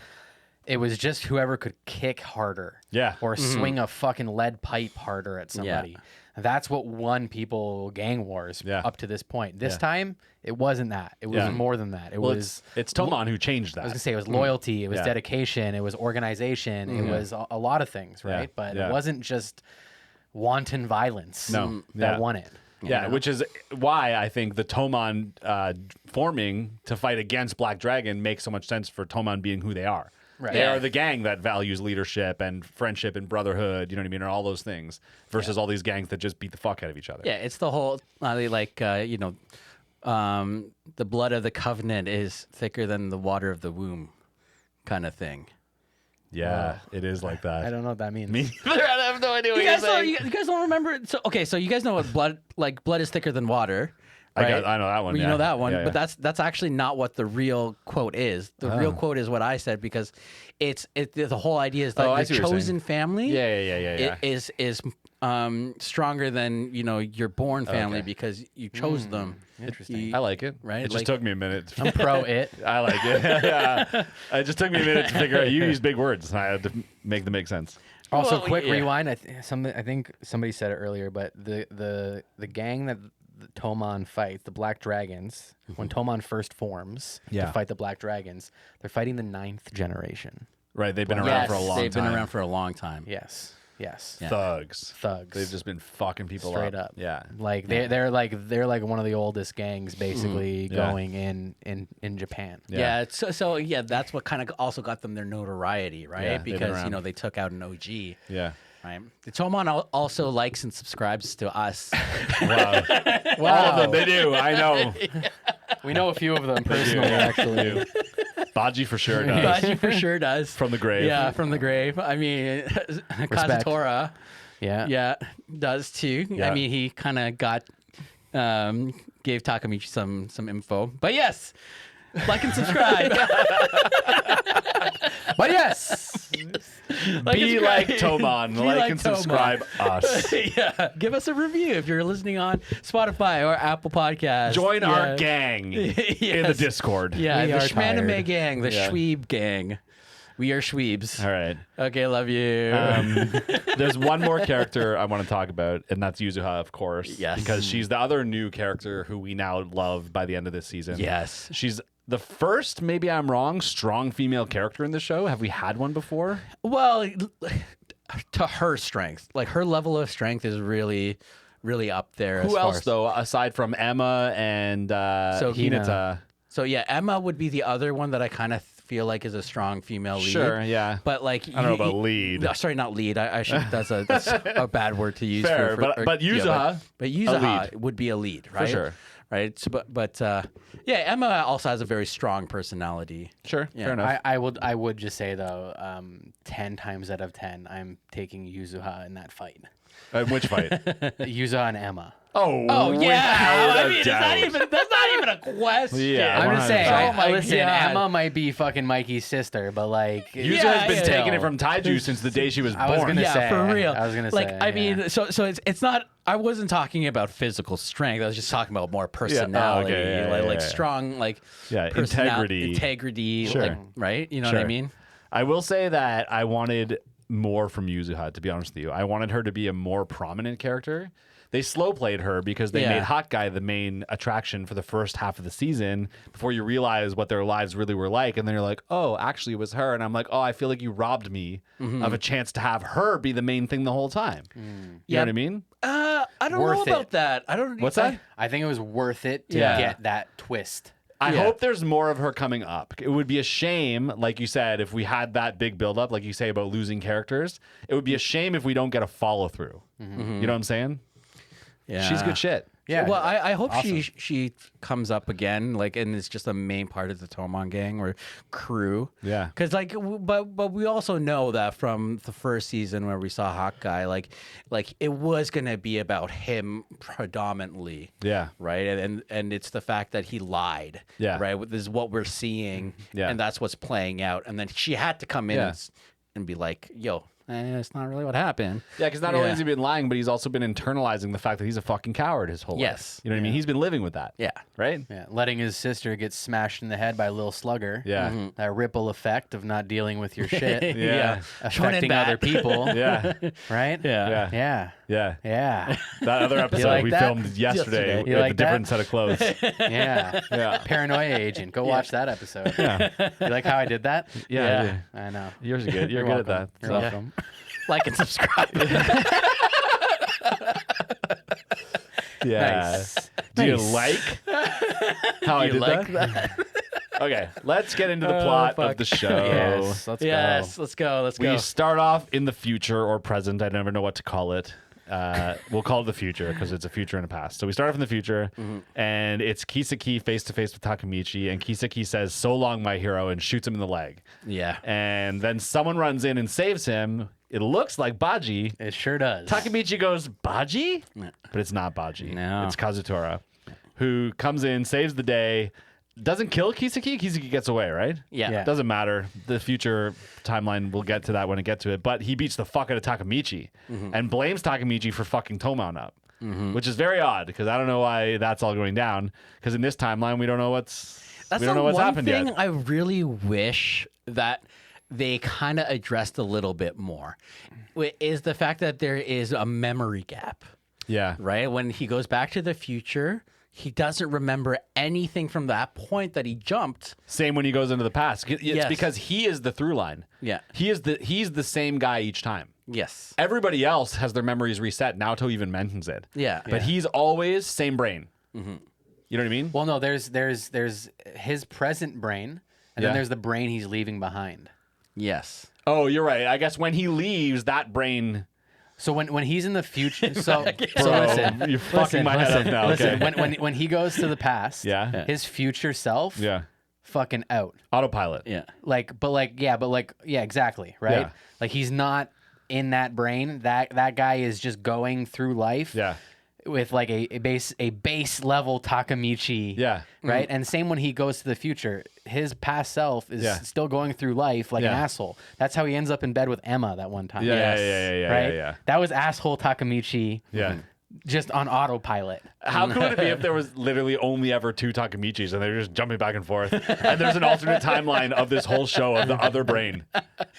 it was just whoever could kick harder. Yeah. Or swing a fucking lead pipe harder at somebody. That's what won people gang wars up to this point. This time, it wasn't that. It was Yeah. more than that. It Well, was. it's Tomon who changed that. I was gonna say it was loyalty, it was Yeah. dedication, it was organization, it was a lot of things, right? But Yeah. it wasn't just wanton violence No. that Yeah. won it. Yeah, which is why I think the Tomon forming to fight against Black Dragon makes so much sense for Tomon being who they are. Right. They Yeah. are the gang that values leadership and friendship and brotherhood, you know what I mean, and all those things, versus all these gangs that just beat the fuck out of each other. Yeah, it's the whole the blood of the covenant is thicker than the water of the womb, kind of thing. Yeah, it is like that. I don't know what that means. Me neither. I have no idea what You you're guys don't. saying. You guys don't remember? So so you guys know what blood is thicker than water. Right? I know that one. You yeah. know that one, Yeah, but that's actually not what the real quote is. The real quote is what I said, because the whole idea is that I your see what you're saying. chosen family Yeah. is stronger than your born family because you chose them. Interesting. I like it. Right? It just Like- took me a minute. I'm pro it. I like it. Yeah. It just took me a minute to figure out. You use big words, and I had to make them make sense. Also, Well, quick yeah. rewind. I think somebody said it earlier, but the gang that Tomon fights, the Black Dragons, when Tomon first forms Yeah. to fight the Black Dragons, they're fighting the 9th generation. Right? They've been around Yes, for a long They've time. been around for a long time. Yes. Yeah. Thugs. Thugs. They've just been fucking people straight up. Yeah. Like they're like one of the oldest gangs basically Yeah. going in Japan. Yeah. So yeah, that's what kind of also got them their notoriety, right? Yeah, they've been Because around. they took out an OG. Yeah. Right. The Tomon also likes and subscribes to us. Wow. Wow. All of them. They do. I know. We know a few of them personally, actually. Baji for sure does. Baji for sure does. From the grave. Yeah, from the grave. I mean, Kazutora, Yeah. does too. Yeah. I mean, he kind of gave Takamichi some info. But yes, like and subscribe. But yes. Be like Tomon. Like and Tomon. subscribe us. Yeah, give us a review if you're listening on Spotify or Apple Podcasts. Join our Yeah. gang in the Yes. Discord. Yeah, We the are Shmanime tired. gang, the Yeah. Shweeb gang. We are Shweebs. All right. Okay, love you. There's one more character I want to talk about, and that's Yuzuha, of course. Yes. Because she's the other new character who we now love by the end of this season. Yes. She's the first, maybe I'm wrong, strong female character in the show. Have we had one before? Well, to her strength, like her level of strength is really, really up there. Who as far else, as- though, aside from Emma and So Hinata? So yeah, Emma would be the other one that I kind of feel like is a strong female lead. Sure, yeah. But like, I don't know about lead. No, sorry, not lead. I should. That's a bad word to use. Fair, but Yuzuha, but Yuzuha lead. would be a lead, right? sure. Right. So, but yeah, Emma also has a very strong personality. Sure, Yeah. fair enough. I would just say though, 10 times out of 10, I'm taking Yuzuha in that fight. Which fight? Yuzuha and Emma. Oh, Yeah, without I a mean, doubt. that's not even a question. Yeah, I'm just saying. 100%. Oh my Listen, God. Emma might be fucking Mikey's sister, but like, Yuzuha's Yeah, been yeah. taking it from Taiju since the day she was born. I was gonna Yeah, say, for real. I was gonna like, say, I yeah. mean, so it's not. I wasn't talking about physical strength. I was just talking about more personality, okay, like yeah. strong, like Yeah, integrity, Sure. like, right? You know what I Sure. mean? I will say that I wanted more from Yuzuha, to be honest with you. I wanted her to be a more prominent character. They slow played her because they Yeah. made Hot Guy the main attraction for the first half of the season before you realize what their lives really were like. And then you're like, oh, actually it was her. And I'm like, oh, I feel like you robbed me of a chance to have her be the main thing the whole time. You know Yeah. what I mean? I don't know Worth about it. that. I don't. What's that? I think it was worth it to Yeah. get that twist. I Yeah. hope there's more of her coming up. It would be a shame, like you said, if we had that big buildup, like you say about losing characters. It would be a shame if we don't get a follow through. You know what I'm saying? Yeah. She's good shit. Yeah. Well, I hope Awesome. she comes up again, like, and it's just a main part of the Tomon gang or crew. Yeah. Because but we also know that from the first season where we saw Hawkeye, like it was gonna be about him predominantly. Yeah. Right. And it's the fact that he lied. Yeah. Right. This is what we're seeing. Yeah. And that's what's playing out. And then she had to come in Yeah. and be like, yo. It's not really what happened. Yeah, because not only has he been lying, but he's also been internalizing the fact that he's a fucking coward his whole Yes. life. You know what I mean? He's been living with that. Yeah. Right? Yeah, letting his sister get smashed in the head by a little slugger. Yeah. That ripple effect of not dealing with your shit. Yeah. Affecting bat. other people. Yeah. Right? Yeah. Yeah. Yeah. Yeah. That other episode like we that? filmed yesterday You with like a different that? set of clothes. Yeah. Yeah. Paranoia agent. Go watch that episode. Yeah. You like how I did that? Yeah. I know. Yours are good. You're good at that. You're So- welcome. Like and subscribe. Yeah. Nice. Do you Nice. like how I You did like that? Okay, let's get into the plot of the show. Yes, let's go. Let's go. Let's We go. start off in the future or present. I never know what to call it. We'll call it the future because it's a future and a past. So we start off in the future, and it's Kisaki face to face with Takemichi, and Kisaki says, "So long, my hero," and shoots him in the leg. Yeah. And then someone runs in and saves him. It looks like Baji. It sure does. Takemichi goes, "Baji?" But it's not Baji. No. It's Kazutora, who comes in, saves the day, doesn't kill Kisaki. Kisaki gets away, right? Yeah. Yeah. Doesn't matter. The future timeline, we'll get to that when I get to it. But he beats the fuck out of Takemichi and blames Takemichi for fucking Toman up, which is very odd because I don't know why that's all going down. Because in this timeline, we don't know what's happened thing yet. I really wish that they kind of addressed a little bit more is the fact that there is a memory gap, Yeah. right? When he goes back to the future, he doesn't remember anything from that point that he jumped. Same when he goes into the past. It's Yes. because he is the through line. Yeah. He's the same guy each time. Yes. Everybody else has their memories reset. Naoto even mentions it. Yeah. But he's always same brain. You know what I mean? Well, no, there's his present brain, and Yeah. then there's the brain he's leaving behind. Yes. Oh, you're right. I guess when he leaves, that brain. So when he's in the future, so Bro, listen, you're fucking my head up now. listen. Okay. When he goes to the past, Yeah. his future self, Yeah. fucking out. Autopilot. Yeah. Yeah, exactly, right? Yeah. Like he's not in that brain. That guy is just going through life. Yeah. With like a base level Takemichi. Yeah. Right? And same when he goes to the future, his past self is Yeah. still going through life like an Yeah. asshole. That's how he ends up in bed with Emma that one time. Yeah. Yes. Yeah. Right? Yeah. That was asshole Takemichi. Yeah. Just on autopilot. How cool would it be if there was literally only ever two Takemichis and they're just jumping back and forth? And there's an alternate timeline of this whole show of the other brain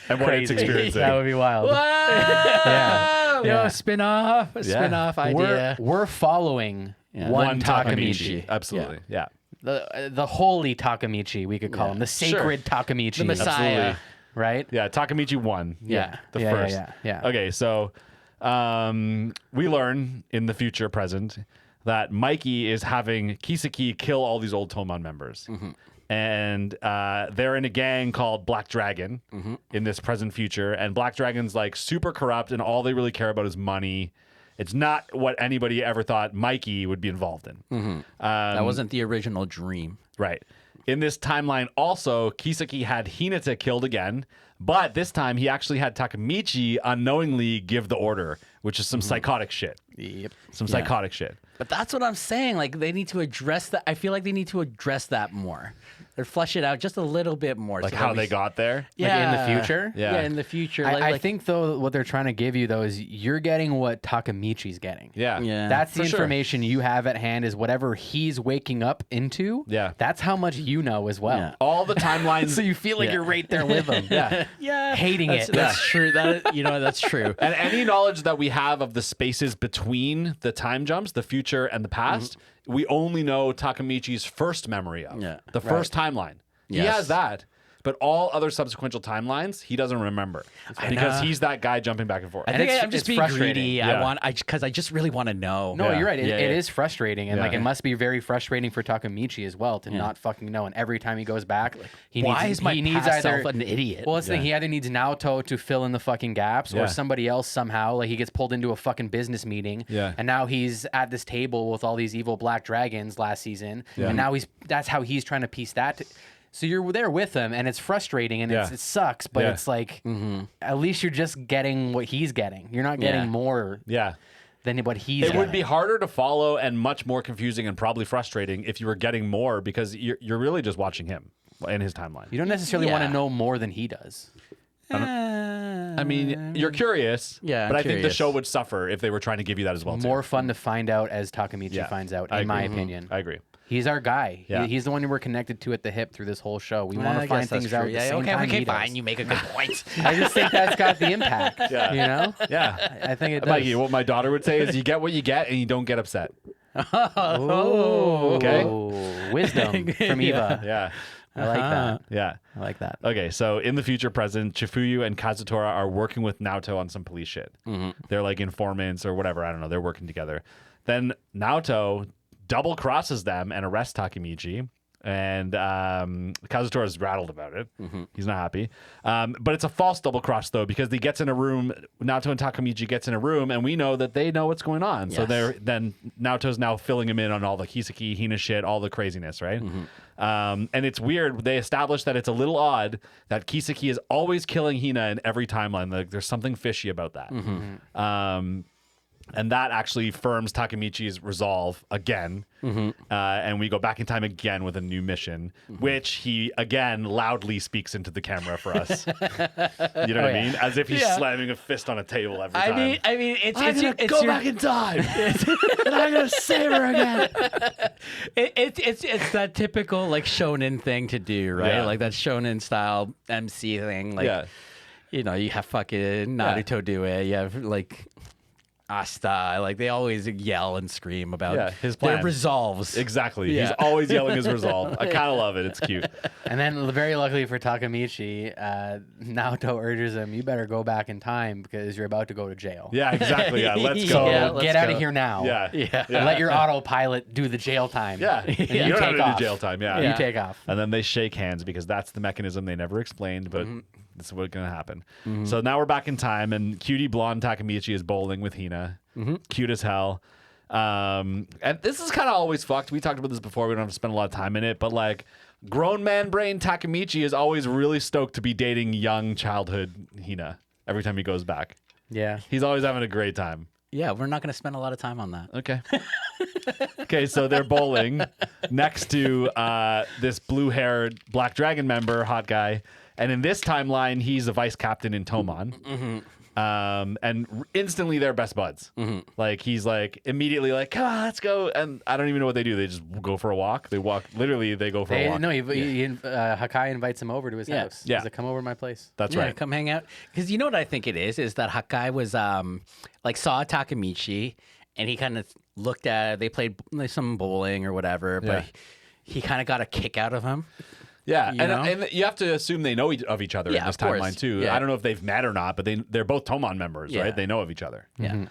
and what it's experiencing. That would be wild. Yeah. Yeah. Spin-off. A spin-off idea. We're following one Takemichi. Absolutely. Yeah. The holy Takemichi, we could call him. The sacred Takemichi. The Messiah. Absolutely. Right? Yeah. Takemichi won. Yeah. The Yeah, first. yeah. Okay. So we learn in the future present that Mikey is having Kisaki kill all these old Toman members. And they're in a gang called Black Dragon in this present future. And Black Dragon's like super corrupt and all they really care about is money. It's not what anybody ever thought Mikey would be involved in. That wasn't the original dream. Right. In this timeline also, Kisaki had Hinata killed again, but this time he actually had Takemichi unknowingly give the order, which is some psychotic shit. Yep. Some psychotic shit. But that's what I'm saying. Like, they need to address that. I feel like they need to address that more. Or flesh it out just a little bit more. Like so how that we they got there. Like in the future? Yeah. In the future. I think, though, what they're trying to give you, though, is you're getting what Takemichi's getting. Yeah. Yeah. That's the For sure. information you have at hand is whatever he's waking up into. Yeah. That's how much you know as well. Yeah. All the timelines. So you feel like you're right there with him. Yeah. Yeah. Hating that's, it. That's true. That's true. And any knowledge that we have of the spaces between the time jumps, the future and the past, we only know Takemichi's first memory of. Yeah. The first timeline. He Yes. has that. But all other subsequent timelines, he doesn't remember because he's that guy jumping back and forth. I think it's- I'm just it's being frustrating. greedy. Yeah. Because I just really want to know. No, Yeah. you're right. It Yeah. is frustrating, and like Yeah. it must be very frustrating for Takemichi as well to not fucking know. And every time he goes back, he Why needs, is my he needs past either self an idiot? Well, that's the thing. He either needs Naoto to fill in the fucking gaps, Yeah. or somebody else somehow. Like he gets pulled into a fucking business meeting, Yeah. and now he's at this table with all these evil black dragons last season, Yeah. and now that's how he's trying to piece that. So you're there with him, and it's frustrating, and Yeah. it sucks, but Yeah. it's like at least you're just getting what he's getting. You're not getting Yeah. more Yeah. than what he's. It would be getting. harder to follow and much more confusing and probably frustrating if you were getting more because you're really just watching him in his timeline. You don't necessarily want Yeah. to know more than he does. I mean, you're curious, Yeah, but I'm I think the curious. show would suffer if they were trying to give you that as well. More fun to find out as Takemichi Yeah. finds out, I in my agree. opinion. I agree. He's our guy. Yeah. He's the one who we're connected to at the hip through this whole show. We want I to guess find that's things true. out at the Yeah, same time okay, he fine. does. You make a good point. I just think that's got the impact. Yeah. You know? Yeah. I think it does. Mikey, what my daughter would say is you get what you get and you don't get upset. Oh, Okay. Wisdom from Eva. Yeah. I like that. Yeah. I like that. Okay, so in the future present, Chifuyu and Kazutora are working with Naoto on some police shit. They're like informants or whatever. I don't know. They're working together. Then Naoto double crosses them and arrests Takemichi. And Kazutora is rattled about it. He's not happy. But it's a false double cross, though, because he gets in a room. Naoto and Takamichi gets in a room, and we know that they know what's going on. So then Naoto's now filling him in on all the Kiseki, Hina shit, all the craziness, right? And it's weird. They established that it's a little odd that Kiseki is always killing Hina in every timeline. Like, there's something fishy about that. And that actually firms Takamichi's resolve again. And we go back in time again with a new mission, which he, again, loudly speaks into the camera for us. You know what I mean? As if he's slamming a fist on a table every time. I mean, it's back in time. And I'm going to save her again. It's that typical, like, shonen thing to do, right? Yeah. Like that shonen style MC thing. Like, you know, you have fucking Naruto do it. You have, like... Asta, like they always yell and scream about his plan. Their resolves. Exactly. He's always yelling his resolve. I kind of love it. It's cute. And then, very luckily for Takamichi, Naoto urges him, "You better go back in time because you're about to go to jail." Yeah, exactly. Yeah, let's go. So Yeah, let's get out go. of here now. Yeah. Let your autopilot do the jail time. Yeah. And You don't have to do jail time. Yeah. You take off. And then they shake hands because that's the mechanism they never explained, but this is what's going to happen. So now we're back in time, and cutie blonde Takamichi is bowling with Hina. Cute as hell. And this is kind of always fucked. We talked about this before. We don't have to spend a lot of time in it, but like grown man brain Takamichi is always really stoked to be dating young childhood Hina every time he goes back. Yeah. He's always having a great time. Yeah, we're not going to spend a lot of time on that. Okay. Okay, so they're bowling next to this blue-haired Black Dragon member, hot guy. And in this timeline, he's a vice captain in Tomon. And instantly they're best buds. Like he's like immediately like, come on, let's go. And I don't even know what they do. They just go for a walk. They walk. Literally, they go for a walk. No, Hakai invites him over to his house. Yeah. He's like, come over to my place. That's Yeah, right. come hang out. Because you know what I think it is that Hakai was like saw Takamichi and he kind of looked at it. They played like, some bowling or whatever, but he kind of got a kick out of him. Yeah, You know? and you have to assume they know of each other in Yeah, this of course. timeline too. Yeah. I don't know if they've met or not, but they're both Tomon members, Yeah. right? They know of each other. Yeah.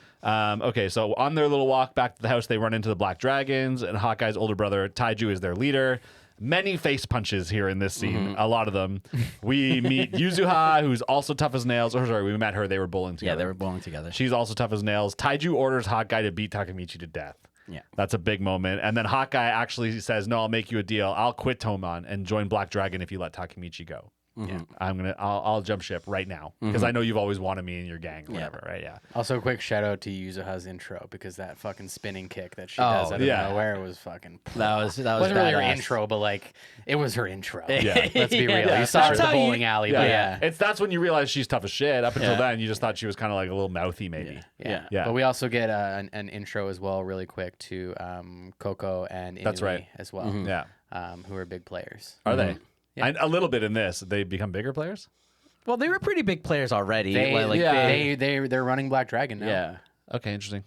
Okay, so on their little walk back to the house, they run into the Black Dragons, and Hawkeye's older brother Taiju is their leader. Many face punches here in this scene, a lot of them. We meet Yuzuha, who's also tough as nails. Or sorry, we met her. They were bowling together. Yeah, they were bowling together. She's also tough as nails. Taiju orders Hawkeye to beat Takamichi to death. Yeah. That's a big moment. And then Hawkeye actually says, no, I'll make you a deal. I'll quit Tomon and join Black Dragon if you let Takamichi go. Yeah. I'll jump ship right now because I know you've always wanted me in your gang or whatever, right? Yeah. Also, a quick shout out to Yuzuha's intro because that fucking spinning kick that she does out of nowhere was fucking. That was wasn't really her badass. intro, but like it was her intro. Yeah. Let's be real. Yeah, You saw her at that's the how bowling alley, but yeah. That's when you realize she's tough as shit. Up until Yeah. then, you just thought she was kind of like a little mouthy, maybe. Yeah. Yeah. But we also get an intro as well, really quick, to Coco and Inui That's right. as well. Yeah. Who are big players. Are they? Yeah. A little bit in this. They become bigger players? Well, they were pretty big players already. They're running Black Dragon now. Yeah. Okay, interesting.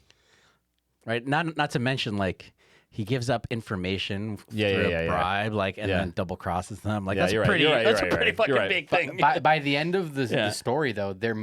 Right. Not to mention like he gives up information through a bribe, like, and then double crosses them. Like that's you're right. pretty. You're right. That's You're a pretty right. fucking You're right. big thing. By the end of the Yeah. story, though, they're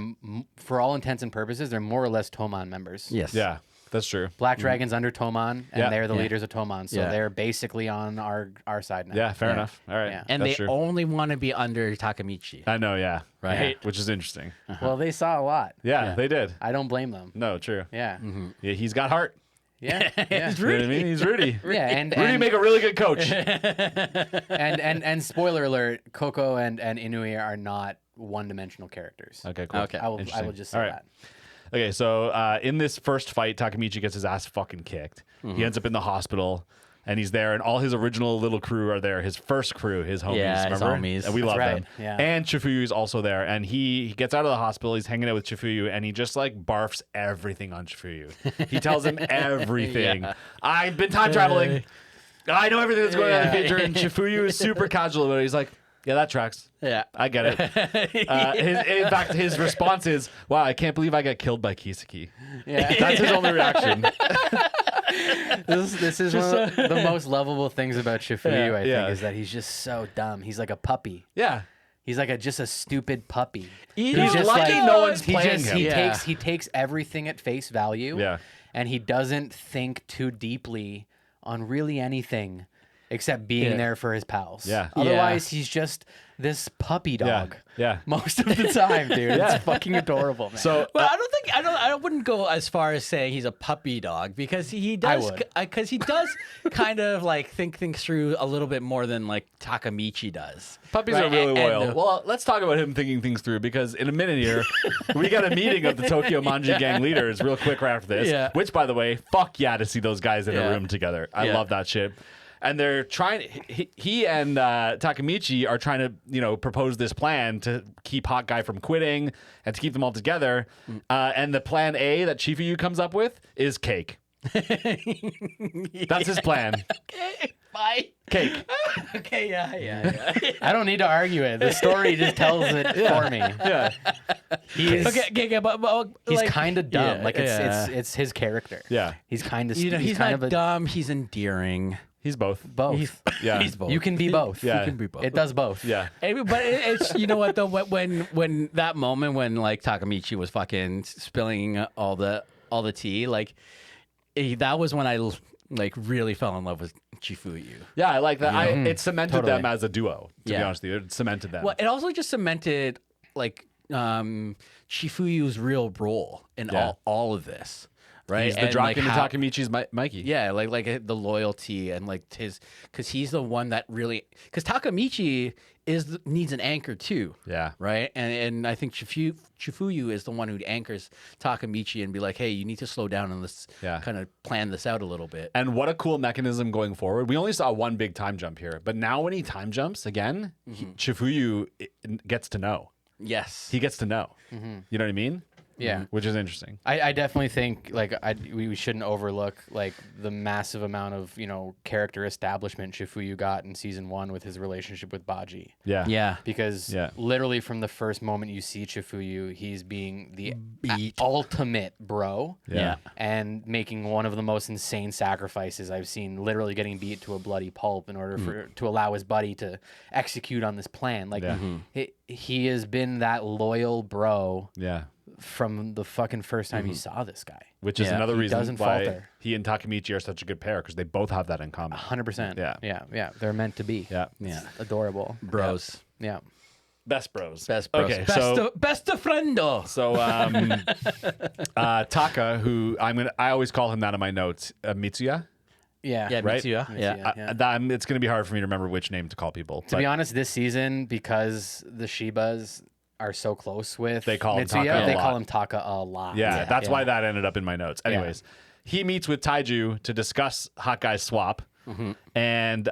for all intents and purposes, they're more or less Tomon members. Yes. Yeah, that's true. Black Dragon's under Tomon, and Yeah. they're the Yeah. leaders of Tomon, so Yeah. they're basically on our side now. Yeah, fair enough. All right. Yeah. And that's they true. only want to be under Takamichi. I know, yeah. Right. Which is interesting. Well, they saw a lot. Yeah, they did. I don't blame them. No, true. Yeah. Yeah, he's got heart. Yeah. Yeah. He's You know what I mean? He's Rudy. Yeah, and Rudy make a really good coach. and spoiler alert, Coco and Inui are not one-dimensional characters. Okay, cool. Okay. I will Interesting. just say All right. that. Okay, so in this first fight, Takamichi gets his ass fucking kicked. He ends up in the hospital, and he's there, and all his original little crew are there. His first crew, his homies, Yeah, his remember? homies. And we That's love right, them. yeah. And Chifuyu's also there, and he gets out of the hospital. He's hanging out with Chifuyu, and he just like barfs everything on Chifuyu. He tells him everything. Yeah. I've been time traveling. I know everything that's going on in the future. And Chifuyu is super casual about it. He's like, yeah, that tracks. Yeah. I get it. In fact, his response is, wow, I can't believe I got killed by Kiseki. Yeah. That's his only reaction. This is one of the most lovable things about Shifuyu, I Yeah. think, is that he's just so dumb. He's like a puppy. Yeah. He's like just a stupid puppy. He's just lucky like- no one's he playing just him. Yeah. he takes everything at face value. Yeah. And he doesn't think too deeply on really anything except being there for his pals. Yeah. Otherwise, he's just this puppy dog. Yeah. Most of the time, dude. It's fucking adorable, man. So Well, I wouldn't go as far as saying he's a puppy dog because he does kind of like think things through a little bit more than like Takamichi does. puppies Right, are really and- loyal. Well, let's talk about him thinking things through because in a minute here, we got a meeting of the Tokyo Manji gang leaders real quick right after this. Yeah. Which, by the way, fuck yeah to see those guys in a Yeah. room together. I Yeah. love that shit. And they're trying. He and Takamichi are trying to, propose this plan to keep Hot Guy from quitting and to keep them all together. And the plan A that Chifuyu comes up with is cake. That's his plan. Okay, bye. Cake. Okay, yeah. I don't need to argue it. The story just tells it for me. Yeah. He's but he's like, kind of dumb. yeah, like yeah. it's his character. Yeah. He's kind of he's kind not of a dumb. He's endearing. He's both. both. Yeah. He's both. You can be both. Yeah. You can be both. It does both. Yeah. But it's you know what though when that moment when like Takamichi was fucking spilling all the tea like that was when I like really fell in love with Chifuyu. Yeah, I like that. It cemented Totally. them as a duo, to be Yeah. honest with you. It cemented them. Well, it also just cemented like Chifuyu's real role in Yeah. all of this, right? He's the And, Draken like, and how- Takamichi's Mikey. Yeah, like the loyalty and like because he's the one that really because Takamichi needs an anchor too. Yeah. Right, and I think Chifuyu is the one who anchors Takamichi and be like, hey, you need to slow down and let's Yeah. kind of plan this out a little bit. And what a cool mechanism going forward. We only saw one big time jump here, but now when he time jumps again, Chifuyu gets to know. Yes, He gets to know. You know what I mean? Yeah. Which is interesting. I definitely think like we shouldn't overlook like the massive amount of character establishment Chifuyu got in season 1 with his relationship with Baji. Yeah. yeah, Because Yeah. literally from the first moment you see Chifuyu, he's being the Beat. ultimate bro yeah. and making one of the most insane sacrifices I've seen, literally getting beat to a bloody pulp in order to allow his buddy to execute on this plan. Like Yeah. he has been that loyal bro Yeah. from the fucking first time you saw this guy. Which is Yeah. another He reason doesn't why falter. he and Takamichi are such a good pair because they both have that in common. 100%. Yeah. Yeah. They're meant to be. Yeah. Yeah. Adorable. Bros. Yeah. Best bros. Best bros. Okay, best of friendo. So Taka, who I always call him that in my notes, Mitsuya. Yeah. Yeah, Right? Mitsuya. Yeah. Yeah. It's going to be hard for me to remember which name to call people. To be honest, this season, because the Shibas are so close with They call him Mitsuya, Taka a they lot. call him Taka a lot. Yeah, that's why that ended up in my notes. Yeah. Anyways, he meets with Taiju to discuss Hot Guy's swap, and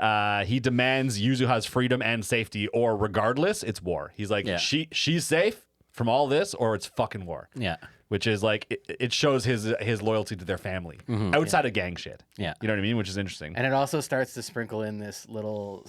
he demands Yuzuha's freedom and safety, or regardless, it's war. He's like, Yeah. she's safe from all this, or it's fucking war. Yeah. Which is like it shows his loyalty to their family outside of gang shit. Yeah. You know what I mean? Which is interesting. And it also starts to sprinkle in this little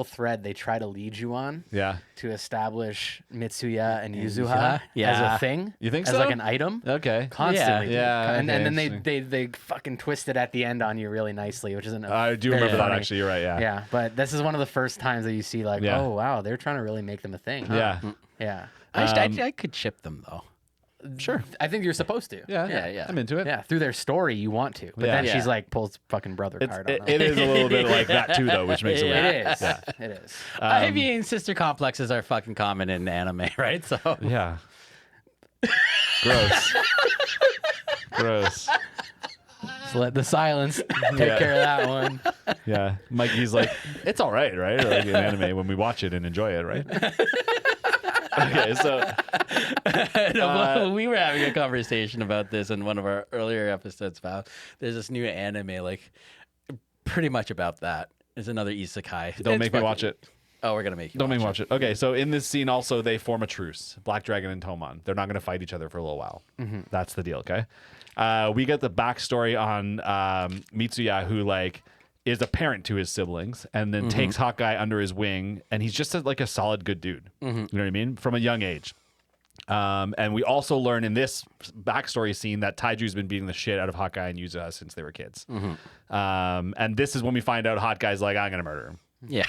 thread they try to lead you on Yeah. to establish Mitsuya and Yuzuha Yuzuha? as Yeah. a thing. You think as so? like an item? Okay. Constantly. dude. Yeah, And, okay, and then interesting. they fucking twist it at the end on you really nicely, which isn't. I do remember that actually. You're right. Yeah. Yeah, but this is one of the first times that you see like, Yeah. oh wow, they're trying to really make them a thing. Huh? Yeah. Yeah. I could ship them though. Sure. I think you're supposed to. Yeah. I'm into it. Yeah, through their story you want to, but Yeah. then Yeah. she's like pulls fucking brother card on them. It is a little bit like that too, though, which makes it weird. It is. Yeah. It is. I mean, sister complexes are fucking common in anime, right? So Yeah. Gross. Gross. Just let the silence take care of that one. Yeah. Mikey's like, it's all right, right? Or like in anime when we watch it and enjoy it, right? Okay, so No, we were having a conversation about this in one of our earlier episodes about there's this new anime like pretty much about that. It's another isekai. don't It's make me fucking- watch it. Oh, we're gonna make you. Don't make me watch it. Okay, so in this scene also they form a truce. Black Dragon and Tomon. They're not going to fight each other for a little while. That's the deal, okay? We get the backstory on Mitsuya, who like is a parent to his siblings and then takes Hawkeye under his wing, and he's just like a solid good dude. You know what I mean? From a young age. And we also learn in this backstory scene that Taiju's been beating the shit out of Hawkeye and Yuzuha since they were kids. And this is when we find out Hawkeye's like, I'm going to murder him. Yeah,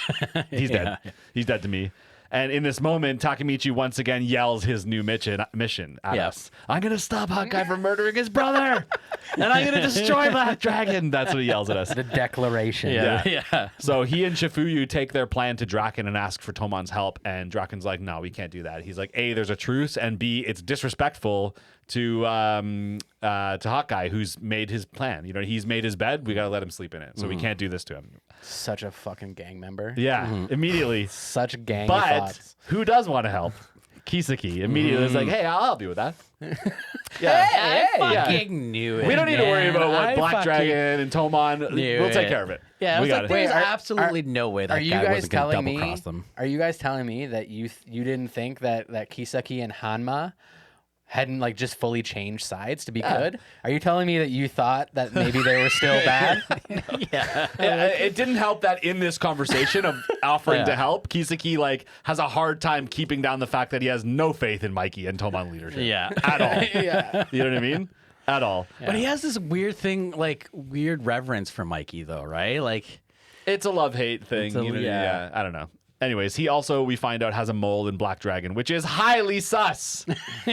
He's dead. He's dead to me. And in this moment, Takemichi once again yells his new mission at us. I'm going to stop Hawkeye from murdering his brother. And I'm going to destroy Black Dragon. That's what he yells at us. The declaration. Yeah. So he and Shifuyu take their plan to Draken and ask for Tomon's help. And Draken's like, no, we can't do that. He's like, A, there's a truce. And B, it's disrespectful to Hawkeye, who's made his plan. You know, he's made his bed. We got to let him sleep in it. So we can't do this to him. Such a fucking gang member. Yeah, immediately. Such gang But thoughts. who does want to help? Kiseki immediately is like, hey, I'll help you with that. Yeah. I fucking knew it. We don't need to worry about what I Black fucking Dragon and Tomon. knew We'll take it. care of it. Yeah, I we was got like, it. there's Wait, absolutely no way that Are you guy guys wasn't going to telling double me? cross them. Are you guys telling me that you didn't think that Kiseki and Hanma hadn't like just fully changed sides to be good? Are you telling me that you thought that maybe they were still bad? Yeah. It didn't help that in this conversation of offering to help, Kiseki like has a hard time keeping down the fact that he has no faith in Mikey and Tomon leadership. Yeah. At all. Yeah. You know what I mean? At all. But he has this weird thing, like weird reverence for Mikey, though, right? Like, It's a love-hate thing. It's a- You know, yeah. I don't know. Anyways, he also, we find out, has a mole in Black Dragon, which is highly sus. You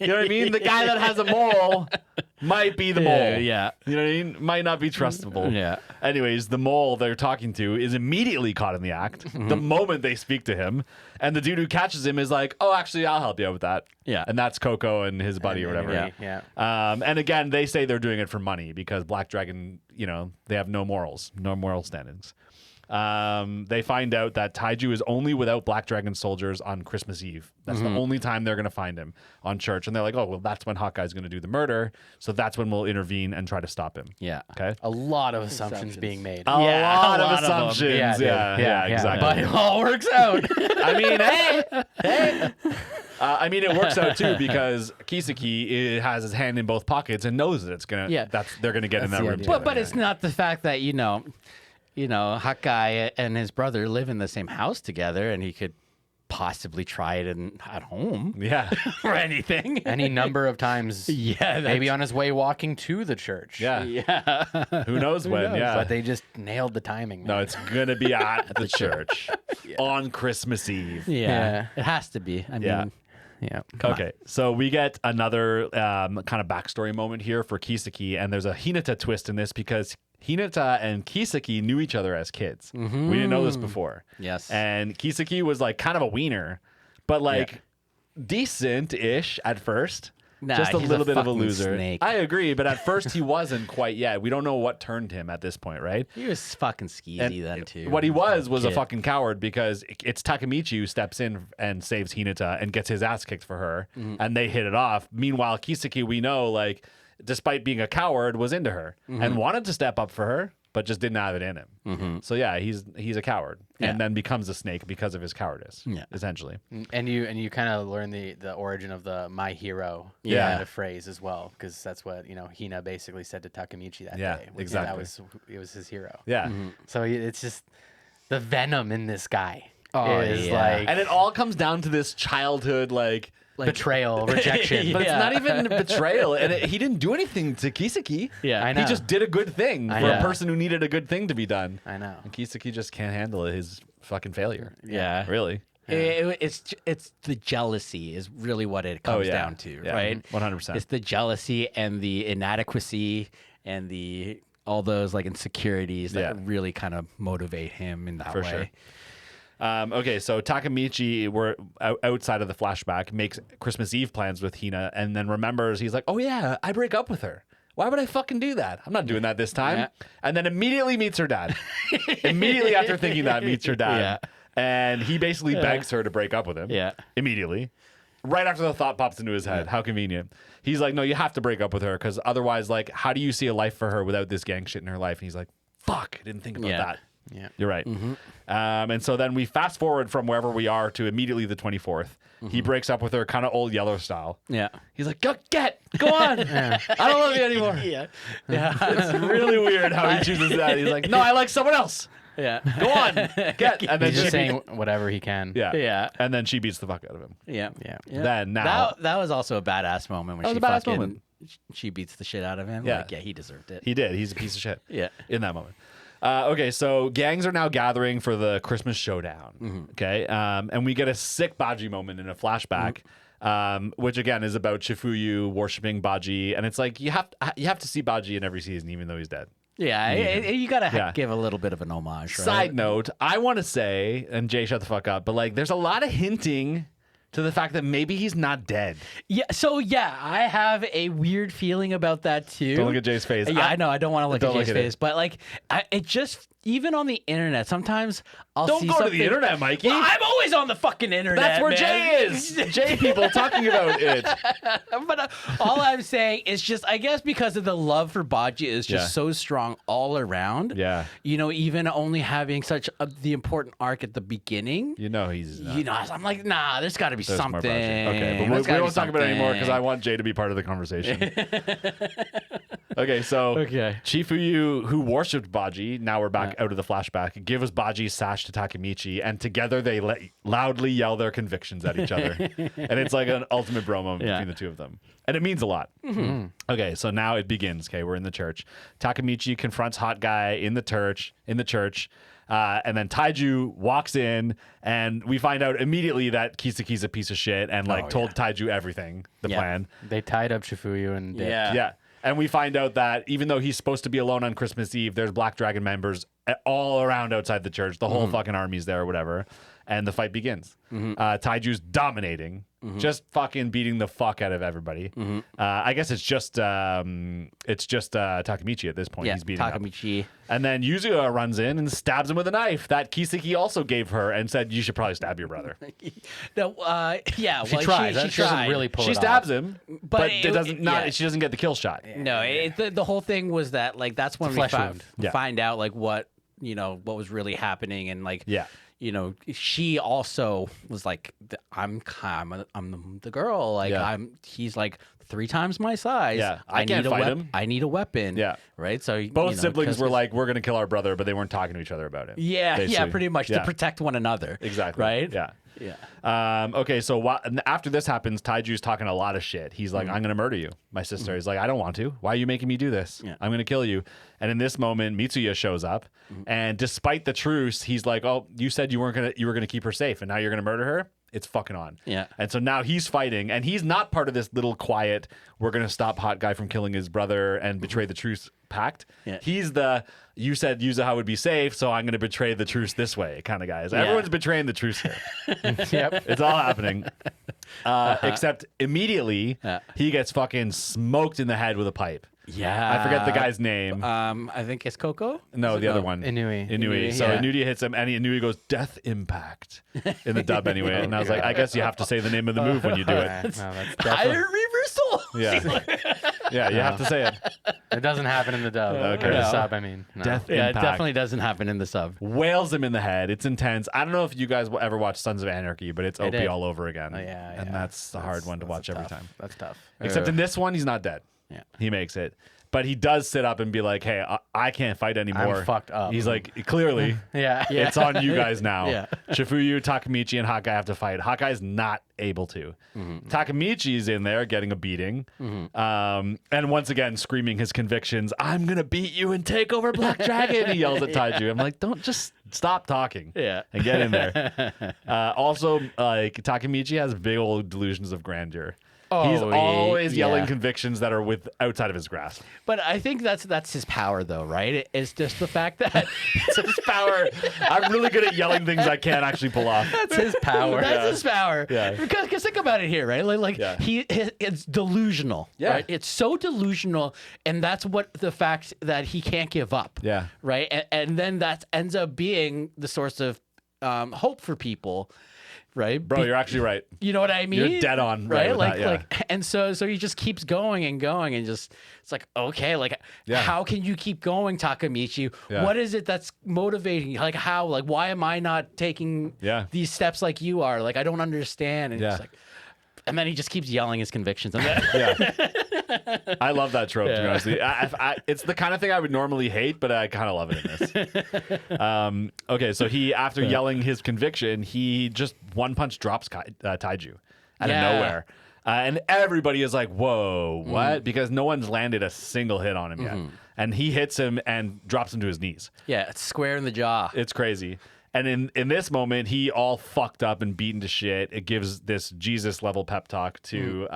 know what I mean? The guy that has a mole might be the mole. yeah. You know what I mean? Might not be trustable. Yeah. Anyways, the mole they're talking to is immediately caught in the act the moment they speak to him. And the dude who catches him is like, oh, actually, I'll help you out with that. Yeah. And that's Coco and his buddy or whatever. Yeah. And again, they say they're doing it for money because Black Dragon, you know, they have no morals, no moral standings. They find out that Taiju is only without Black Dragon soldiers on Christmas Eve. That's the only time they're going to find him on church. And they're like, oh, well, that's when Hawkeye's going to do the murder. So that's when we'll intervene and try to stop him. Yeah. Okay. A lot of assumptions being made. A lot of them. assumptions. Yeah, dude. Yeah, exactly. But it all works out. I mean, hey. I mean, it works out too because Kiseki has his hand in both pockets and knows that it's gonna. Yeah. They're gonna get in that the room idea. together. But it's not the fact that, you know, Hawkeye and his brother live in the same house together and he could possibly try it at home Yeah. or anything. Any number of times. Yeah. Maybe on his way walking to the church. Yeah. Yeah. Who knows when? knows? Yeah. But they just nailed the timing. No, Man. it's gonna be at the church on Christmas Eve. Yeah. It has to be. I mean, Yeah. Yeah. Okay, so we get another kind of backstory moment here for Kiseki, and there's a Hinata twist in this because Hinata and Kiseki knew each other as kids. We didn't know this before. Yes. And Kiseki was like kind of a wiener, but like decent-ish at first. Nah, Just a he's little a bit of a fucking loser. snake. I agree, but at first he wasn't quite yet. We don't know what turned him at this point, right? He was fucking skeezy And then, too. what he was a Kid. fucking coward because it's Takemichi who steps in and saves Hinata and gets his ass kicked for her, and they hit it off. Meanwhile, Kiseki, we know, like, despite being a coward, was into her and wanted to step up for her, but just didn't have it in him. So yeah, he's a coward, Yeah. and then becomes a snake because of his cowardice. Yeah. Essentially. And you kind of learn the origin of the "my hero" Yeah. kind of phrase as well, because that's what Hina basically said to Takemichi that Yeah, day. exactly. It was his hero. Yeah. So it's just the venom in this guy Oh, is yeah. like And it all comes down to this childhood like betrayal, rejection. But Yeah. it's not even betrayal, and he didn't do anything to Kiseki. Yeah. I know. He just did a good thing I for a know. person who needed a good thing to be done. I know. And Kiseki just can't handle his fucking failure. Yeah. Really. It's the jealousy is really what it comes yeah. down to, Yeah. right? 100%. It's the jealousy and the inadequacy and all those like insecurities that Yeah. really kind of motivate him in that For way. sure. Okay, so Takemichi, we're outside of the flashback, makes Christmas Eve plans with Hina, and then remembers, he's like, oh yeah, I break up with her. Why would I fucking do that? I'm not doing that this time. Yeah. And then immediately meets her dad. Immediately after thinking that, meets her dad. Yeah. And he basically begs her to break up with him. Yeah. Immediately. Right after the thought pops into his head. How convenient. He's like, no, you have to break up with her, because otherwise, like, how do you see a life for her without this gang shit in her life? And he's like, fuck, I didn't think about Yeah. that. Yeah. You're right. And so then we fast forward from wherever we are to immediately the 24th. He breaks up with her kind of old Yeller style. Yeah. He's like, go on. I don't love you anymore. Yeah. It's really weird how he chooses that. He's like, no, I like someone else. Yeah. Go on. Get. And then He's just she saying whatever he can. yeah. Yeah. And then she beats the fuck out of him. Yeah. Yeah. Then now That was also a badass moment when That was she a badass fucking moment. she beats the shit out of him. Yeah. Like, yeah, he deserved it. he did. He's a piece of shit. Yeah. In that moment. Okay, so gangs are now gathering for the Christmas Showdown. Okay, and we get a sick Baji moment in a flashback, which again is about Shifuyu worshiping Baji, and it's like you have to see Baji in every season, even though he's dead. Yeah, you gotta give a little bit of an homage. Right? Side note, I want to say, and Jay, shut the fuck up, but like, there's a lot of hinting to the fact that maybe he's not dead. Yeah. So I have a weird feeling about that too. Don't look at Jay's face. Yeah, I know. I don't want to look at Jay's at face, but like, it just even on the internet, sometimes I'll Don't see go something. to the internet, Mikey. Well, I'm always on the fucking internet. That's where man. Jay is. Jay people talking about it. But all I'm saying is just, I guess, because of the love for Baji is just so strong all around. Yeah. You know, even only having such the important arc at the beginning. You know he's. You know, I'm like, nah, there's got to be There's more something. Baji. Okay, but we won't talk about it anymore because I want Jay to be part of the conversation. Okay, so Chifuyu, who worshipped Baji, now we're back out of the flashback, gives Baji's sash to Takemichi, and together they loudly yell their convictions at each other. And it's like an ultimate bro moment between the two of them. And it means a lot. Okay, so now it begins. Okay, we're in the church. Takemichi confronts Hot Guy in the church. And then Taiju walks in, and we find out immediately that Kisaki's a piece of shit and told Taiju everything, the plan. They tied up Shifuyu and dipped. Yeah. And we find out that even though he's supposed to be alone on Christmas Eve, there's Black Dragon members all around outside the church. The whole fucking army's there or whatever. And the fight begins. Taiju's dominating, just fucking beating the fuck out of everybody. I guess it's just Takemichi at this point. Yeah, He's beating Takemichi. up. And then Yuzuha runs in and stabs him with a knife that Kisaki also gave her and said, "You should probably stab your brother." No, yeah, She well, tries. She She doesn't tried. really pull She it stabs off. him, but it doesn't. She doesn't get the kill shot. No, the whole thing was that that's when we flesh wound. find out like what was really happening, and like Yeah. you know, she also was like, I'm the girl. Like he's like 3 times my size. Yeah, I can't fight him. I need a weapon. Yeah. Right. So Both siblings were like, "We're going to kill our brother," but they weren't talking to each other about it. yeah, basically. pretty much to protect one another. Exactly. Right. Yeah. Yeah. Okay, so after this happens, Taiju's talking a lot of shit. He's like, "I'm going to murder you, my sister." He's like, "I don't want to. Why are you making me do this? Yeah. I'm going to kill you." And in this moment, Mitsuya shows up, and despite the truce, he's like, "Oh, you said you were going to keep her safe, and now you're going to murder her? It's fucking on." Yeah. And so now he's fighting, and he's not part of this little quiet, "We're going to stop Hot Guy from killing his brother and betray the truce pact." Yeah. He's the, "You said Yuzuha would be safe, so I'm going to betray the truce this way" kind of guy. Everyone's betraying the truce here. Yep. It's all happening. Except immediately, he gets fucking smoked in the head with a pipe. Yeah. I forget the guy's name. I think it's Coco. No, the other one. Inui. So yeah. Inui hits him, and Inui goes, "Death Impact," in the dub anyway. And I was like, I guess you have to say the name of the move when you do it. No, that's Tire reversal. Yeah, you have to say it. it doesn't happen in the dub. Okay. Or the No. sub, I mean. No. Death Yeah, it Impact. definitely doesn't happen in the sub. Wails him in the head. It's intense. I don't know if you guys will ever watch Sons of Anarchy, but it's OP did. all over again. Yeah. And that's the hard one to watch every time. That's tough. Except in this one, he's not dead. Yeah. He makes it. But he does sit up and be like, "Hey, I can't fight anymore. I'm fucked up." He's like, clearly, Yeah. it's on you guys now. Yeah. Shifuyu, Takemichi, and Hawkeye have to fight. Hawkeye's not able to. Takemichi's in there getting a beating. And once again, screaming his convictions. "I'm going to beat you and take over Black Dragon," he yells at Taiju. I'm like, don't just stop talking Yeah. and get in there. Also, like, Takemichi has big old delusions of grandeur. He's always yelling convictions that are outside of his grasp. But I think that's his power, though, right? It's just the fact that It's his power. I'm really good at yelling things I can't actually pull off. That's his power. That's his power. Yeah. Because think about it here, right? It's delusional. Yeah. Right? It's so delusional, and that's what the fact that he can't give up. Yeah. Right. And then that ends up being the source of hope for people. Right, Bro, you're actually right. You know what I mean? You're dead on. Right. And so he just keeps going and going, and just it's like, okay, like how can you keep going, Takemichi? Yeah. What is it that's motivating you? Like how? Like why am I not taking these steps like you are? Like I don't understand. And it's like, and then he just keeps yelling his convictions. And I love that trope, to be honest with you. It's the kind of thing I would normally hate, but I kind of love it in this. Okay, so he, after yelling his conviction, he just one punch drops Taiju out of nowhere. And everybody is like, whoa, what? Because no one's landed a single hit on him yet. And he hits him and drops him to his knees. Yeah, it's square in the jaw. It's crazy. And in this moment, he all fucked up and beaten to shit. It gives this Jesus level pep talk to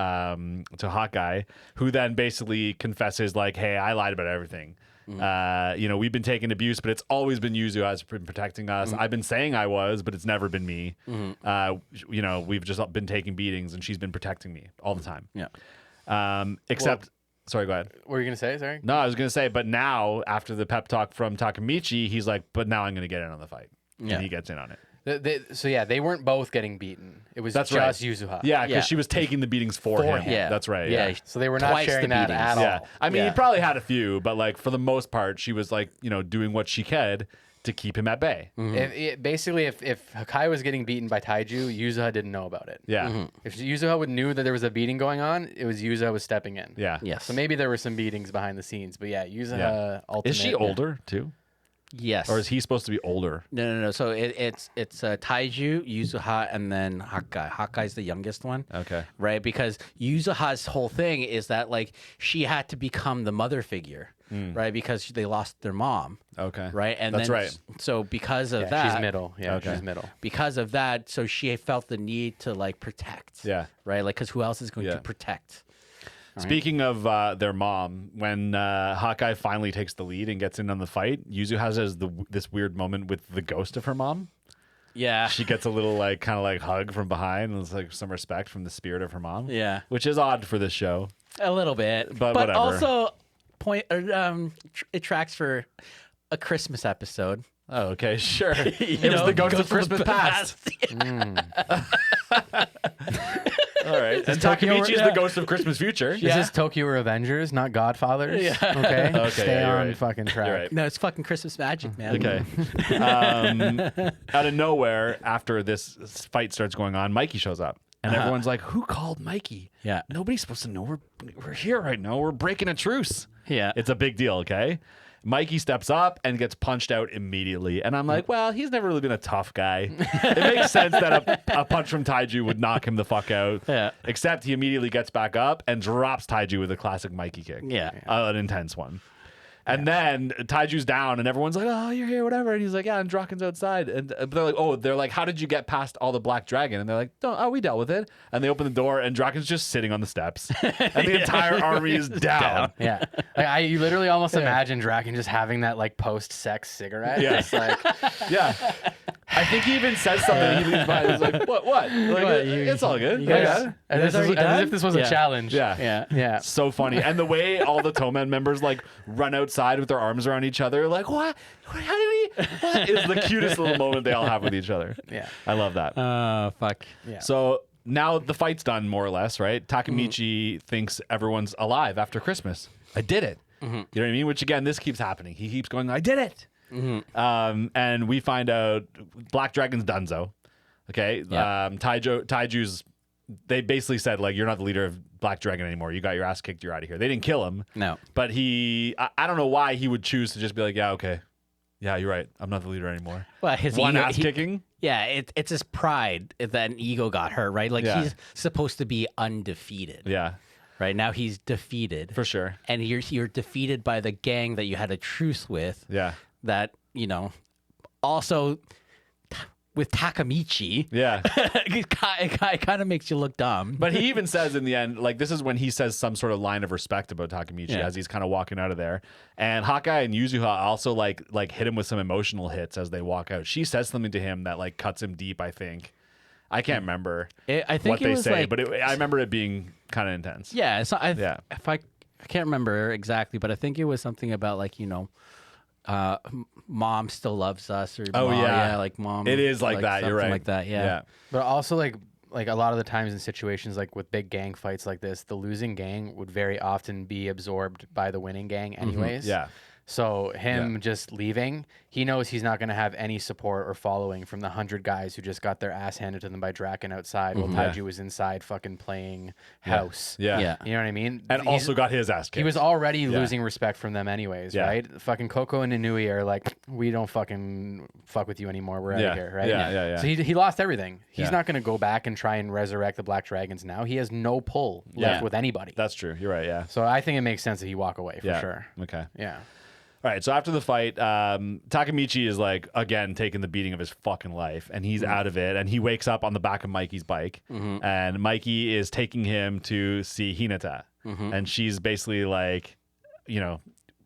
Hawkeye, who then basically confesses like, "Hey, I lied about everything. We've been taking abuse, but it's always been Yuzu who has been protecting us. I've been saying I was, but it's never been me. We've just been taking beatings, and she's been protecting me all the time. Yeah. Except." Sorry, go ahead. What were you going to say? Sorry. No, I was going to say, but now after the pep talk from Takamichi, he's like, but now I'm going to get in on the fight. Yeah. And he gets in on it. They weren't both getting beaten. It was That's just right. Yuzuha. Yeah, because Yeah. she was taking the beatings for him. Yeah. That's right. Yeah. So they were not Twice sharing the that beatings. at Yeah. all. I mean, Yeah. he probably had a few, but like for the most part, she was like, doing what she could to keep him at bay. Basically, if Hakai was getting beaten by Taiju, Yuzuha didn't know about it. Yeah. If Yuzuha knew that there was a beating going on, it was Yuzuha was stepping in. Yeah. Yes. So maybe there were some beatings behind the scenes, but yeah, Yuzuha ultimate. Is she older too? Yes. Or is he supposed to be older? No. So it's Taiju, Yuzuha, and then Hakai. Hakai's the youngest one. Okay. Right? Because Yuzuha's whole thing is that like she had to become the mother figure, right? Because they lost their mom. Okay. Right? And That's then, right. So because of Yeah, that, she's middle. Yeah, Okay. she's middle. because of that, so she felt the need to like protect. Yeah. Right? Like, because who else is going Yeah. to protect? Speaking of their mom, when Hawkeye finally takes the lead and gets in on the fight, Yuzu has this weird moment with the ghost of her mom. Yeah. She gets a little kind of hug from behind, and it's like some respect from the spirit of her mom. Yeah. Which is odd for this show. A little bit, But whatever. also it tracks for a Christmas episode. Oh, okay, sure. It You was know, the ghost of Christmas past. All right. And Tokyo- Takamichi's yeah. the ghost of Christmas future. This is Tokyo Revengers, not Godfathers. Yeah. Okay. Okay, Stay yeah, you're on right. fucking track. You're right. No, it's fucking Christmas magic, man. Okay. Out of nowhere, after this fight starts going on, Mikey shows up. And everyone's like, who called Mikey? Yeah. Nobody's supposed to know we're here right now. We're breaking a truce. Yeah. It's a big deal, okay? Mikey steps up and gets punched out immediately. And I'm like, well, he's never really been a tough guy. It makes sense that a punch from Taiju would knock him the fuck out. Yeah. Except he immediately gets back up and drops Taiju with a classic Mikey kick. Yeah. An intense one. And then Taiju's down, and everyone's like, "Oh, you're here, whatever." And he's like, "Yeah, and Draken's outside." And they're like, "How did you get past all the Black Dragon?" And they're like, we dealt with it." And they open the door, and Draken's just sitting on the steps, and the entire army is down. Yeah. You literally almost imagine Draken just having that like post-sex cigarette. Yeah. Just like, Yeah, I think he even says something. He leaves by. He's like, "What? Like, it's all good." you guys- Yeah. as already if done? this was Yeah. a challenge. Yeah. Yeah. Yeah. So funny. And the way all the Toman members like run outside with their arms around each other, like, what? How did he? What is the cutest little moment they all have with each other? Yeah. I love that. Oh, fuck. Yeah. So now the fight's done, more or less, right? Takamichi thinks everyone's alive after Christmas. I did it. You know what I mean? Which, again, this keeps happening. He keeps going, I did it. And we find out Black Dragon's donezo. Okay? Yeah. Taiju's... They basically said, like, you're not the leader of Black Dragon anymore. You got your ass kicked. You're out of here. They didn't kill him. No. But I don't know why he would choose to just be like, yeah, okay. Yeah, you're right. I'm not the leader anymore. Well, his One ego, ass kicking? Yeah, it's his pride that an ego got hurt, right? Like Yeah. he's supposed to be undefeated. Yeah, Right now he's defeated. for sure. And you're defeated by the gang that you had a truce with. Yeah. That, also with Takamichi. Yeah. it kind of makes you look dumb. But he even says in the end, like, this is when he says some sort of line of respect about Takamichi Yeah. as he's kind of walking out of there. And Hawkeye and Yuzuha also like hit him with some emotional hits as they walk out. She says something to him that like cuts him deep, I think. I can't remember I think what it they was say, like, but I remember it being kind of intense. yeah, it's not, Yeah. if I can't remember exactly, but I think it was something about like, mom still loves us, or Oh, mom, yeah. like mom. It is like that. You're something right. like that. Yeah. But also like a lot of the times in situations like with big gang fights like this, the losing gang would very often be absorbed by the winning gang anyways. Yeah. So him just leaving, he knows he's not going to have any support or following from the 100 guys who just got their ass handed to them by Draken outside while Taiju was inside fucking playing house. Yeah. Yeah. You know what I mean? And also got his ass kicked. He was already losing respect from them anyways, Yeah. right? Fucking Coco and Inui are like, we don't fucking fuck with you anymore. We're out of here, right? Yeah. So he lost everything. He's Yeah. not going to go back and try and resurrect the Black Dragons now. He has no pull left with anybody. That's true. You're right. Yeah. So I think it makes sense that he walk away for sure. Okay. Yeah. All right, so after the fight, Takemichi is like, again, taking the beating of his fucking life, and he's out of it, and he wakes up on the back of Mikey's bike, and Mikey is taking him to see Hinata, and she's basically like, you know,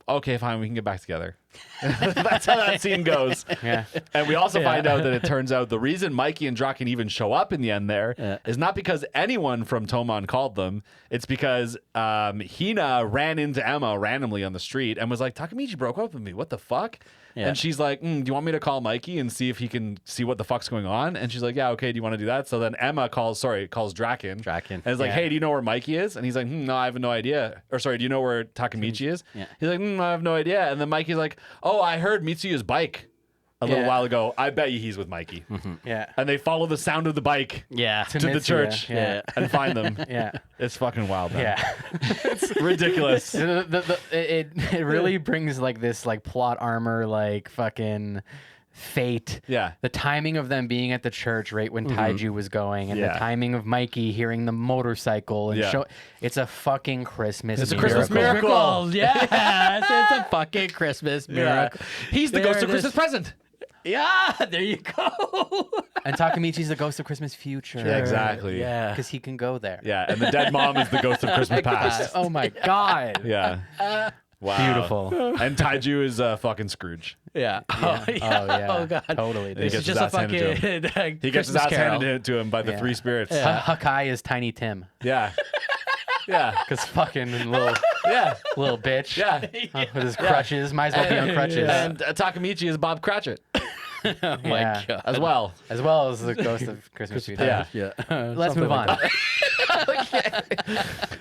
okay, fine, we can get back together. That's how that scene goes. Yeah. And we also find out that it turns out the reason Mikey and Draken even show up in the end there is not because anyone from Tomon called them. It's because Hina ran into Emma randomly on the street and was like, Takemichi broke up with me. What the fuck? Yeah. And she's like, do you want me to call Mikey and see if he can see what the fuck's going on? And she's like, yeah, okay, do you want to do that? So then Emma calls Draken. Draken. And is like, hey, do you know where Mikey is? And he's like, no, I have no idea. Or sorry, do you know where Takemichi is? Yeah. He's like, I have no idea. And then Mikey's like, oh, I heard Mitsuya's bike a little while ago. I bet you he's with Mikey. Yeah. And they follow the sound of the bike Yeah. to the Mitsuya, church yeah. and find them. Yeah. It's fucking wild, man. Yeah. It's ridiculous. It really brings like this like plot armor like fucking fate. Yeah. The timing of them being at the church right when Taiju was going, and the Yeah. timing of Mikey hearing the motorcycle and Yeah. it's a fucking Christmas. It's a miracle. Christmas miracle. Yes, it's a fucking Christmas miracle. He's the There ghost of it is. Christmas present. Yeah, there you go. And Takemichi's the ghost of Christmas future. Yeah, exactly. Yeah. Because he can go there. Yeah, and the dead mom is the ghost of Christmas past. Oh my god. Yeah. Wow. Beautiful. And Taiju is fucking Scrooge. Yeah. Yeah. Oh, yeah. Oh, yeah. Oh, God. Totally. He This gets is just a his ass handed to fucking He gets his ass handed to him by the Yeah. three spirits. Yeah. Hakai is Tiny Tim. Yeah. Yeah. Because fucking little bitch. Yeah. With his crutches. Might as well be on crutches. And Takemichi is Bob Cratchit Oh, my Yeah. God. as well. As well as the ghost of Christmas future. Yeah. Yeah. Let's move on.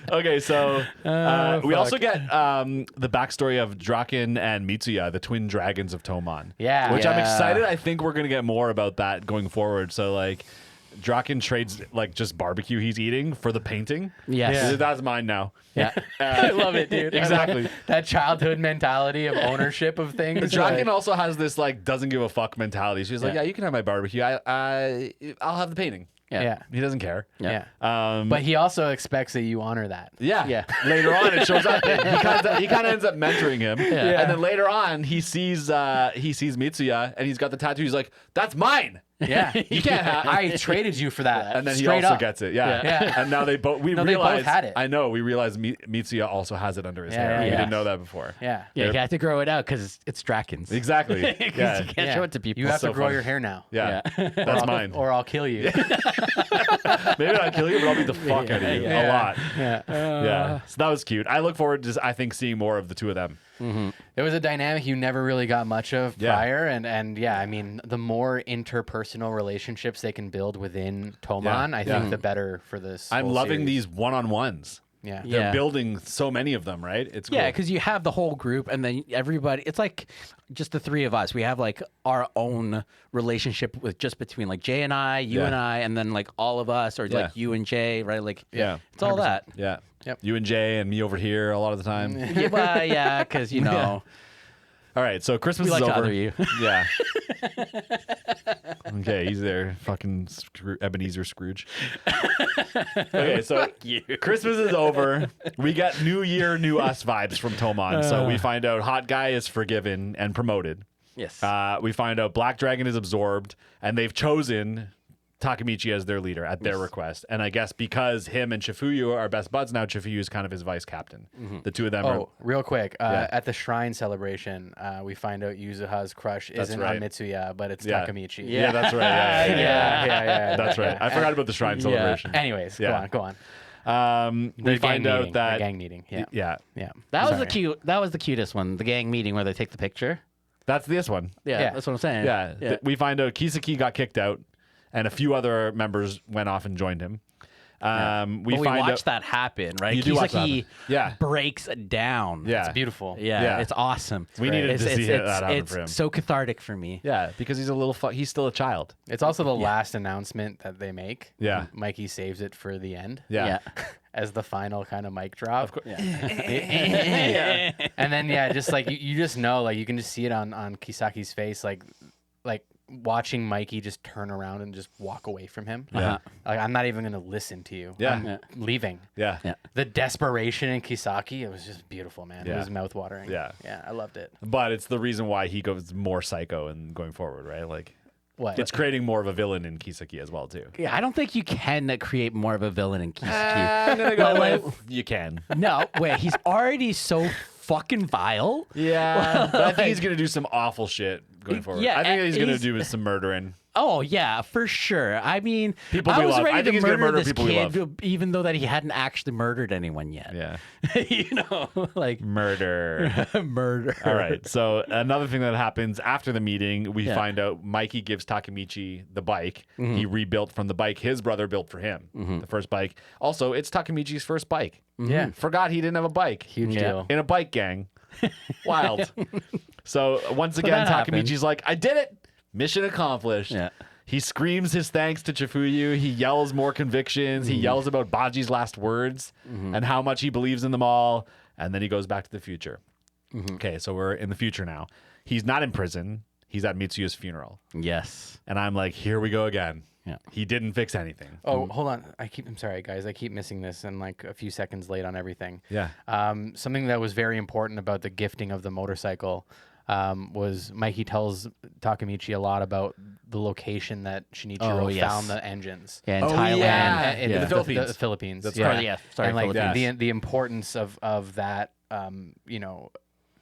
Okay, so we fuck. also get the backstory of Draken and Mitsuya, the twin dragons of Tomon. Yeah. Which I'm Yeah. excited. I think we're going to get more about that going forward. So, like, Draken trades, like, just barbecue he's eating for the painting. Yes. Yeah. That's mine now. Yeah. I love it, dude. Exactly. That childhood mentality of ownership of things. Draken like- also has this, like, doesn't give a fuck mentality. She's like, Yeah. yeah, you can have my barbecue. I'll have the painting. Yeah. He doesn't care. Yeah. Um, But he also expects that you honor that. Yeah. Yeah. Later on, it shows up. He kind of ends up mentoring him, Yeah. and then later on, he sees Mitsuya, and he's got the tattoo. He's like, "That's mine. Yeah. You can't have." I traded you for that. And then he Straight also up. gets it. Yeah. Yeah. And now they both. We No, they both realize. had it. I know. We realize Mitsuya also has it under his hair. Yeah, We yeah. didn't know that before. Yeah. Yeah, you have to grow it out because it's Draken's. Exactly. Yeah. You can't Yeah. show it to people. You have So to grow funny. your hair now. Yeah. Yeah. That's mine. Or I'll kill you. Maybe I'll kill you, but I'll beat the fuck out of you a lot. Yeah. Yeah. So that was cute. I look forward to, I think, seeing more of the two of them. It was a dynamic you never really got much of Yeah. prior, and yeah, I mean, the more interpersonal relationships they can build within Tomon, I think the better for this. I'm whole loving series. these one-on-ones. Yeah. Yeah. They're building so many of them, right? It's cool. Yeah, because you have the whole group, and then everybody. It's like just the three of us. We have like our own relationship with just between like Jay and I, you Yeah. and I, and then like all of us, or Yeah. like you and Jay, right? Like Yeah. it's all that. Yeah. Yep. You and Jay and me over here a lot of the time. Yeah, well, yeah, because you know All right, so Christmas we is like to over. other you. Yeah. Okay, he's there. Fucking Ebenezer Scrooge. Okay, so Christmas is over. We get New Year, New Us vibes from Tomon. So we find out Hot Guy is forgiven and promoted. Yes. We find out Black Dragon is absorbed, and they've chosen Takemichi as their leader at their request. And I guess because him and Shifuyu are best buds now, Shifuyu is kind of his vice captain. The two of them are. Oh, real quick. Yeah. At the shrine celebration, we find out Yuzuha's crush isn't right. on Mitsuya, but it's Yeah. Takemichi. Yeah, that's right. Yeah. That's That's right. I forgot about the shrine celebration. Anyways, Yeah. go on. We The find gang out meeting, that the gang meeting. Yeah. yeah, Yeah. that was Sorry. the cute. That was the cutest one. The gang meeting where they take the picture. that's this one. Yeah, Yeah. that's what I'm saying. Yeah, we find out Kisaki got kicked out, and a few other members went off and joined him. We watch that happen, right? You do watch that Kisaki happen. breaks down. Yeah. It's beautiful. Yeah, it's awesome. We needed to see that happen it's for him. so cathartic for me. Yeah, because he's a little he's still a child. It's also the last announcement that they make. Yeah. Mikey saves it for the end. Yeah. As the final kind of mic drop. Of course. Yeah. And then just like you just know, like you can just see it on Kisaki's face, like watching Mikey just turn around and just walk away from him. Yeah. Like I'm not even gonna listen to you. Yeah. I'm leaving. Yeah. The desperation in Kisaki, it was just beautiful, man. Yeah. It was mouth watering. Yeah. Yeah, I loved it. But it's the reason why he goes more psycho and going forward, right? Like What? it's creating more of a villain in Kisaki as well, too. Yeah, I don't think you can create more of a villain in Kisaki. I'm gonna go with you can. No, wait, he's already so fucking vile. Yeah, but I think he's gonna do some awful shit going forward. Yeah, I think he's gonna he's- do some murdering. Oh yeah, for sure. I mean, People I we was love. I ready think he's to gonna murder murder this people we kid, love. even though that he hadn't actually murdered anyone yet. Yeah, You know, like murder. murder. All right. So another thing that happens after the meeting, we Yeah. find out Mikey gives Takemichi the bike. He rebuilt from the bike his brother built for him. The first bike. Also, it's Takemichi's first bike. Yeah. Forgot he didn't have a bike. Huge Yeah. deal. In a bike gang. Wild. So once again, that happened. Takemichi's like, I did it. Mission accomplished. Yeah. He screams his thanks to Chifuyu. He yells more convictions. He yells about Baji's last words and how much he believes in them all. And then he goes back to the future. Okay, so we're in the future now. He's not in prison. He's at Mitsuya's funeral. Yes. And I'm like, here we go again. Yeah. He didn't fix anything. Oh, hold on. I'm sorry, guys. I keep missing this and like a few seconds late on everything. Yeah. Something that was very important about the gifting of the motorcycle was Mikey tells Takemichi a lot about the location that Shinichiro yes. found the engines. Yeah, in Oh, Thailand. yeah. In Yeah. the The Philippines. The Philippines. That's yeah. right. Yeah, sorry, and like Philippines. the importance of that,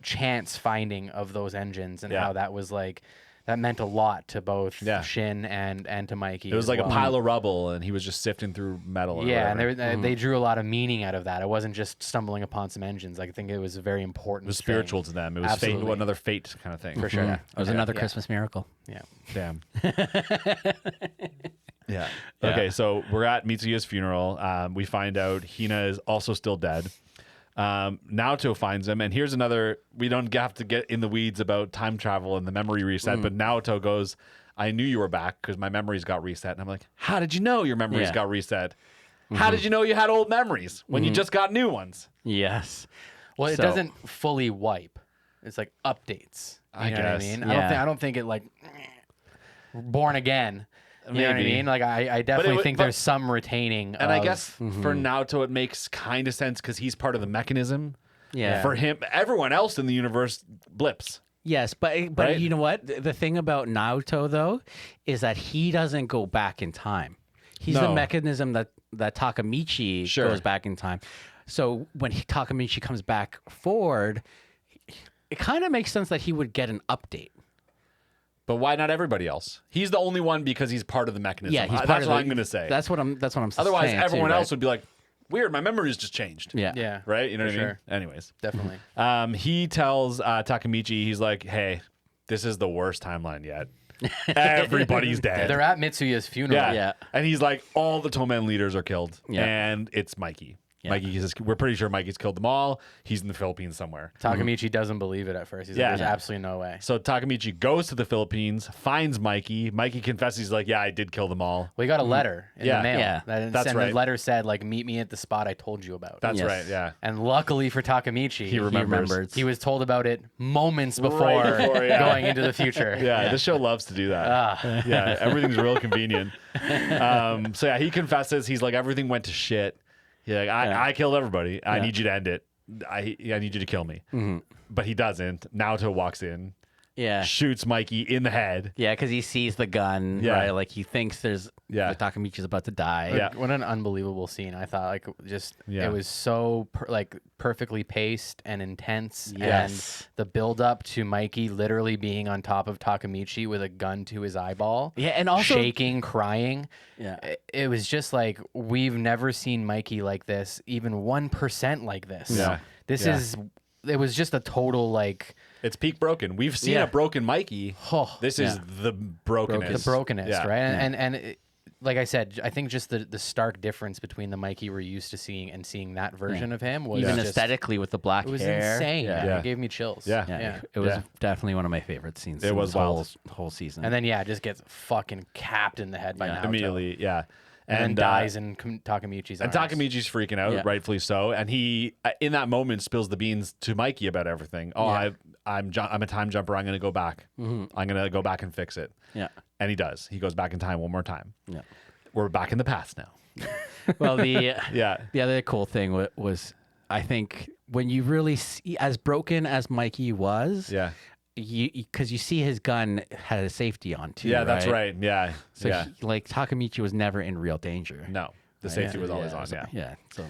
chance finding of those engines and Yeah. how that was like that meant a lot to both Yeah. Shin and to Mikey. It was as like well. a pile of rubble, and he was just sifting through metal. Or Yeah, whatever. and they drew a lot of meaning out of that. It wasn't just stumbling upon some engines. I think it was a very important. It was spiritual to them. It was fate, Absolutely. another fate kind of thing. For sure. It was Yeah. another Yeah. Christmas miracle. Yeah. Damn. Yeah. Okay, so we're at Mitsuya's funeral. We find out Hina is also still dead. Naoto finds him, and here's another. We don't have to get in the weeds about time travel and the memory reset, but Naoto goes, "I knew you were back because my memories got reset." And I'm like, "How did you know your memories Yeah. got reset? How did you know you had old memories when you just got new ones?" Yes. Well, it So- doesn't fully wipe. It's like updates. You I know what I guess. mean? Yeah. I don't think it like born again. You know what I Maybe. mean? Like I definitely would- think but- there's some retaining. And I of- guess for Naoto, it makes kind of sense because he's part of the mechanism. Yeah. For him, everyone else in the universe blips. Yes, but Right? you know what? The thing about Naoto though is that he doesn't go back in time. He's the No. mechanism that Takemichi Sure. goes back in time. So when Takemichi comes back forward, it kind of makes sense that he would get an update. But why not everybody else? He's the only one because he's part of the mechanism. Yeah, he's part That's of what the- I'm going to say. That's what I'm Otherwise, saying everyone too, else right? would be like, "Weird, my memories just changed." Yeah. yeah, Right? You know what I For mean? sure. Anyways, definitely. he tells Takemichi, he's like, "Hey, this is the worst timeline yet. Everybody's dead." They're at Mitsuya's funeral. Yeah. Yeah. And he's like, all the Tomen leaders are killed. Yeah. And it's Mikey. Yeah. Mikey says, we're pretty sure Mikey's killed them all. He's in the Philippines somewhere. Takemichi doesn't believe it at first. He's Yeah. like, "There's absolutely no way." So Takemichi goes to the Philippines, finds Mikey. Mikey confesses, he's like, "Yeah, I did kill them all." We got a letter in Yeah. the mail. Yeah. That's and right. the letter said like, "Meet me at the spot I told you about." That's Yes. right. Yeah. And luckily for Takemichi, He remembers. remembers. he was told about it moments before, before, yeah. going into the future. Yeah, this show loves to do that. Ah. Yeah, everything's real convenient. So yeah, he confesses. He's like, everything went to shit. He's like, I killed everybody. I need you to end it. I need you to kill me. But he doesn't. Naoto walks in, Yeah. shoots Mikey in the head. Yeah, because he sees the gun, Yeah. right? Like he thinks that Takemichi's about to die. Yeah. What an unbelievable scene. I thought like just Yeah. it was so perfectly paced and intense. Yes. And the build up to Mikey literally being on top of Takemichi with a gun to his eyeball. Yeah, and also shaking, crying. Yeah. It was just like we've never seen Mikey like this, even 1% like this. Yeah. This Yeah. it was just a total like It's peak broken. We've seen Yeah. a broken Mikey. oh, This is the brokenness. the brokenness, Yeah. right? And like I said, I think just the stark difference between the Mikey we're used to seeing and seeing that version of him was even just, aesthetically with the black it was hair. insane. Yeah. Yeah. It gave me chills. Yeah. It was definitely one of my favorite scenes. It in was this wild. whole season. And then just gets fucking capped in the head by Naoto. Immediately, yeah. And then dies in Takamichi's And arms. Takamichi's freaking out, rightfully so. And he, in that moment, spills the beans to Mikey about everything. Oh, I'm a time jumper. I'm going to go back. I'm going to go back and fix it. Yeah. And he does. He goes back in time one more time. Yeah. We're back in the past now. Well, the the other cool thing was, I think, when you really see, as broken as Mikey was, because you see his gun had a safety on too. Yeah, that's right. Yeah. So like Takamichi was never in real danger. No, the safety was always on. Yeah. So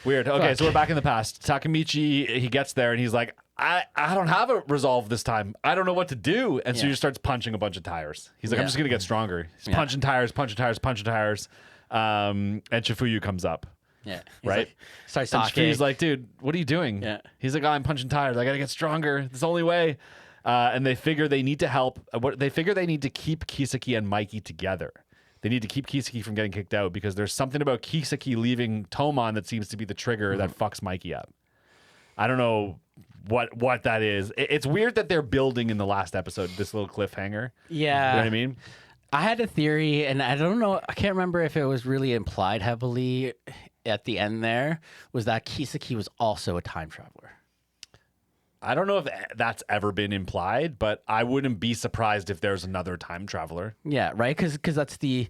weird. Okay, so we're back in the past. Takamichi, he gets there and he's like, I don't have a resolve this time. I don't know what to do. And so he just starts punching a bunch of tires. He's like, I'm just going to get stronger. He's punching tires. And Shifuyu comes up. Yeah. Right? Starts And talking. Shifuyu's like, dude, what are you doing? Yeah. He's like, I'm punching tires. I got to get stronger. This is the only way. And they figure they need to help. They figure they need to keep Kisaki and Mikey together. They need to keep Kisaki from getting kicked out because there's something about Kisaki leaving Tomon that seems to be the trigger that fucks Mikey up. I don't know what that is. It's weird that they're building in the last episode this little cliffhanger. Yeah. You know what I mean? I had a theory, and I don't know. I can't remember if it was really implied heavily at the end there, was that Kisaki was also a time traveler. I don't know if that's ever been implied, but I wouldn't be surprised if there's another time traveler. Yeah, right? Because that's the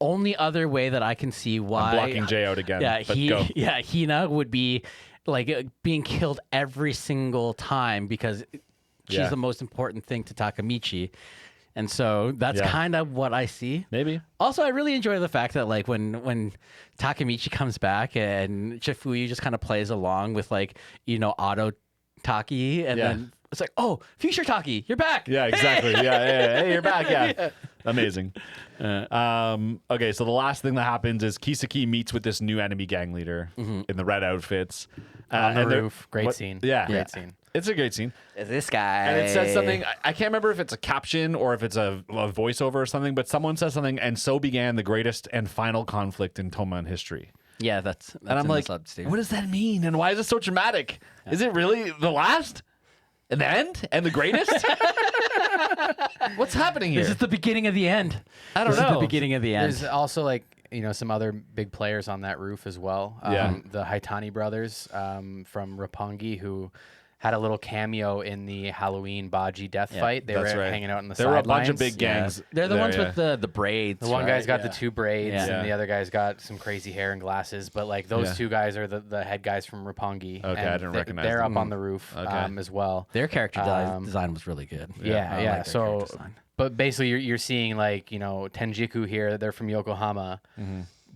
only other way that I can see why. I'm blocking Jay out again. Yeah, but Hina would be like being killed every single time because she's the most important thing to Takamichi. And so that's kind of what I see. Maybe. Also, I really enjoy the fact that like when Takamichi comes back and Shifuyu just kind of plays along with like, Auto Taki, and then it's like, oh, future Taki, you're back. Yeah, exactly. Yeah. Hey, you're back. Yeah. Amazing. Okay, so the last thing that happens is Kisaki meets with this new enemy gang leader in the red outfits. On the and roof. Great scene. Yeah. Great scene. It's a great scene. This guy. And it says something, I can't remember if it's a caption or if it's a voiceover or something, but someone says something, and so began the greatest and final conflict in Tomon history. Yeah, that's And I'm like, what does that mean? And why is it so dramatic? Is it really the last? And the end? And the greatest? What's happening here? This is the beginning of the end. I don't This is know. the beginning of the end. There's also some other big players on that roof as well. The Haitani brothers from Roppongi, who had a little cameo in the Halloween Baji death fight. They were hanging out in the There sidelines. were a bunch of big gangs. They're the there, ones with the braids. The one right? guy's got the two braids, Yeah. and the other guy's got some crazy hair and glasses. But like those two guys are the head guys from Roppongi. Okay, and I didn't recognize They're them. up on the roof as well. Their character design was really good. Yeah. I like their So, character design. but basically, you're seeing Tenjiku here. They're from Yokohama,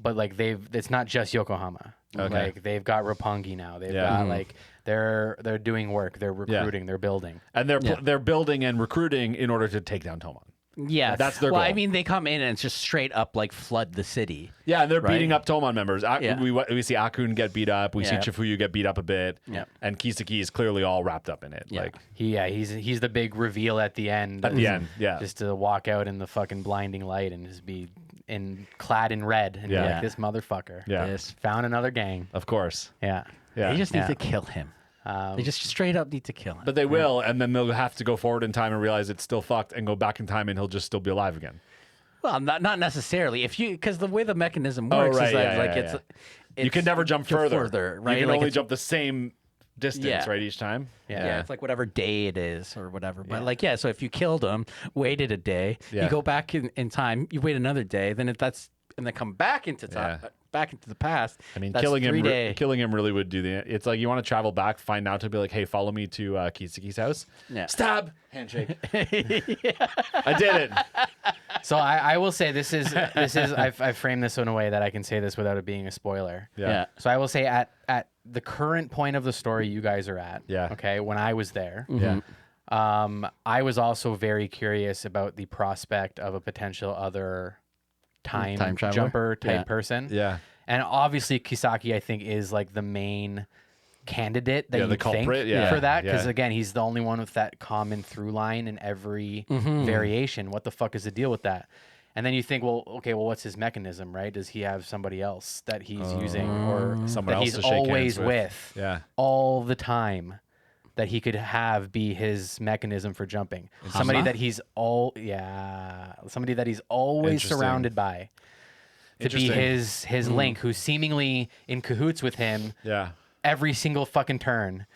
but like it's not just Yokohama. Okay. Like they've got Roppongi now. They've got like they're doing work. They're recruiting. They're building. And they're building and recruiting in order to take down Tomon. Yeah, That's their Well, goal. I mean, they come in and it's just straight up like flood the city. Yeah, and they're Right. beating up Tomon members. Yeah. We see Akun get beat up. We see Yeah. Chifuyu get beat up a bit. Yeah. And Kisaki is clearly all wrapped up in it. Yeah. Like, He's the big reveal at the end. At the end, yeah. Just to walk out in the fucking blinding light and just be clad in red and be Yeah. like, this motherfucker. Yeah. Yes. Found another gang. of course. Yeah. Yeah. They just need Yeah. to kill him. They just straight up need to kill him. But they will, and then they'll have to go forward in time and realize it's still fucked and go back in time and he'll just still be alive again. Well, not necessarily. Because the way the mechanism works right, is that yeah, like yeah, it's You can never jump further. right? You can Like only it's- jump the same distance, Yeah. right, each time? Yeah, it's like whatever day it is or whatever. But so if you killed him, waited a day, Yeah. you go back in time, you wait another day, then and then come back into time, back into the past. I mean, that's killing him 3 day. killing him really would do it's like you want to travel back, find out to be like, hey, follow me to Kisaki's house. Yeah. Stab, handshake. I did it. So I will say this is I've framed this in a way that I can say this without it being a spoiler. Yeah. So I will say at the current point of the story you guys are at. Yeah. Okay. When I was there. Yeah. I was also very curious about the prospect of a potential other time traveler? jumper type Yeah. person. Yeah. And obviously Kisaki, I think, is like the main candidate that Yeah, you the think culprit, yeah, for that. Because yeah. again, he's the only one with that common through line in every variation. What the fuck is the deal with that? And then you think, well, okay, well, what's his mechanism, right? Does he have somebody else that he's using, or Someone that else he's to shake hands always with. with Yeah. all the time, that he could have be his mechanism for jumping? Somebody that he's somebody that he's always Interesting. surrounded by, to be Interesting. his link, who's seemingly in cahoots with him Yeah. every single fucking turn.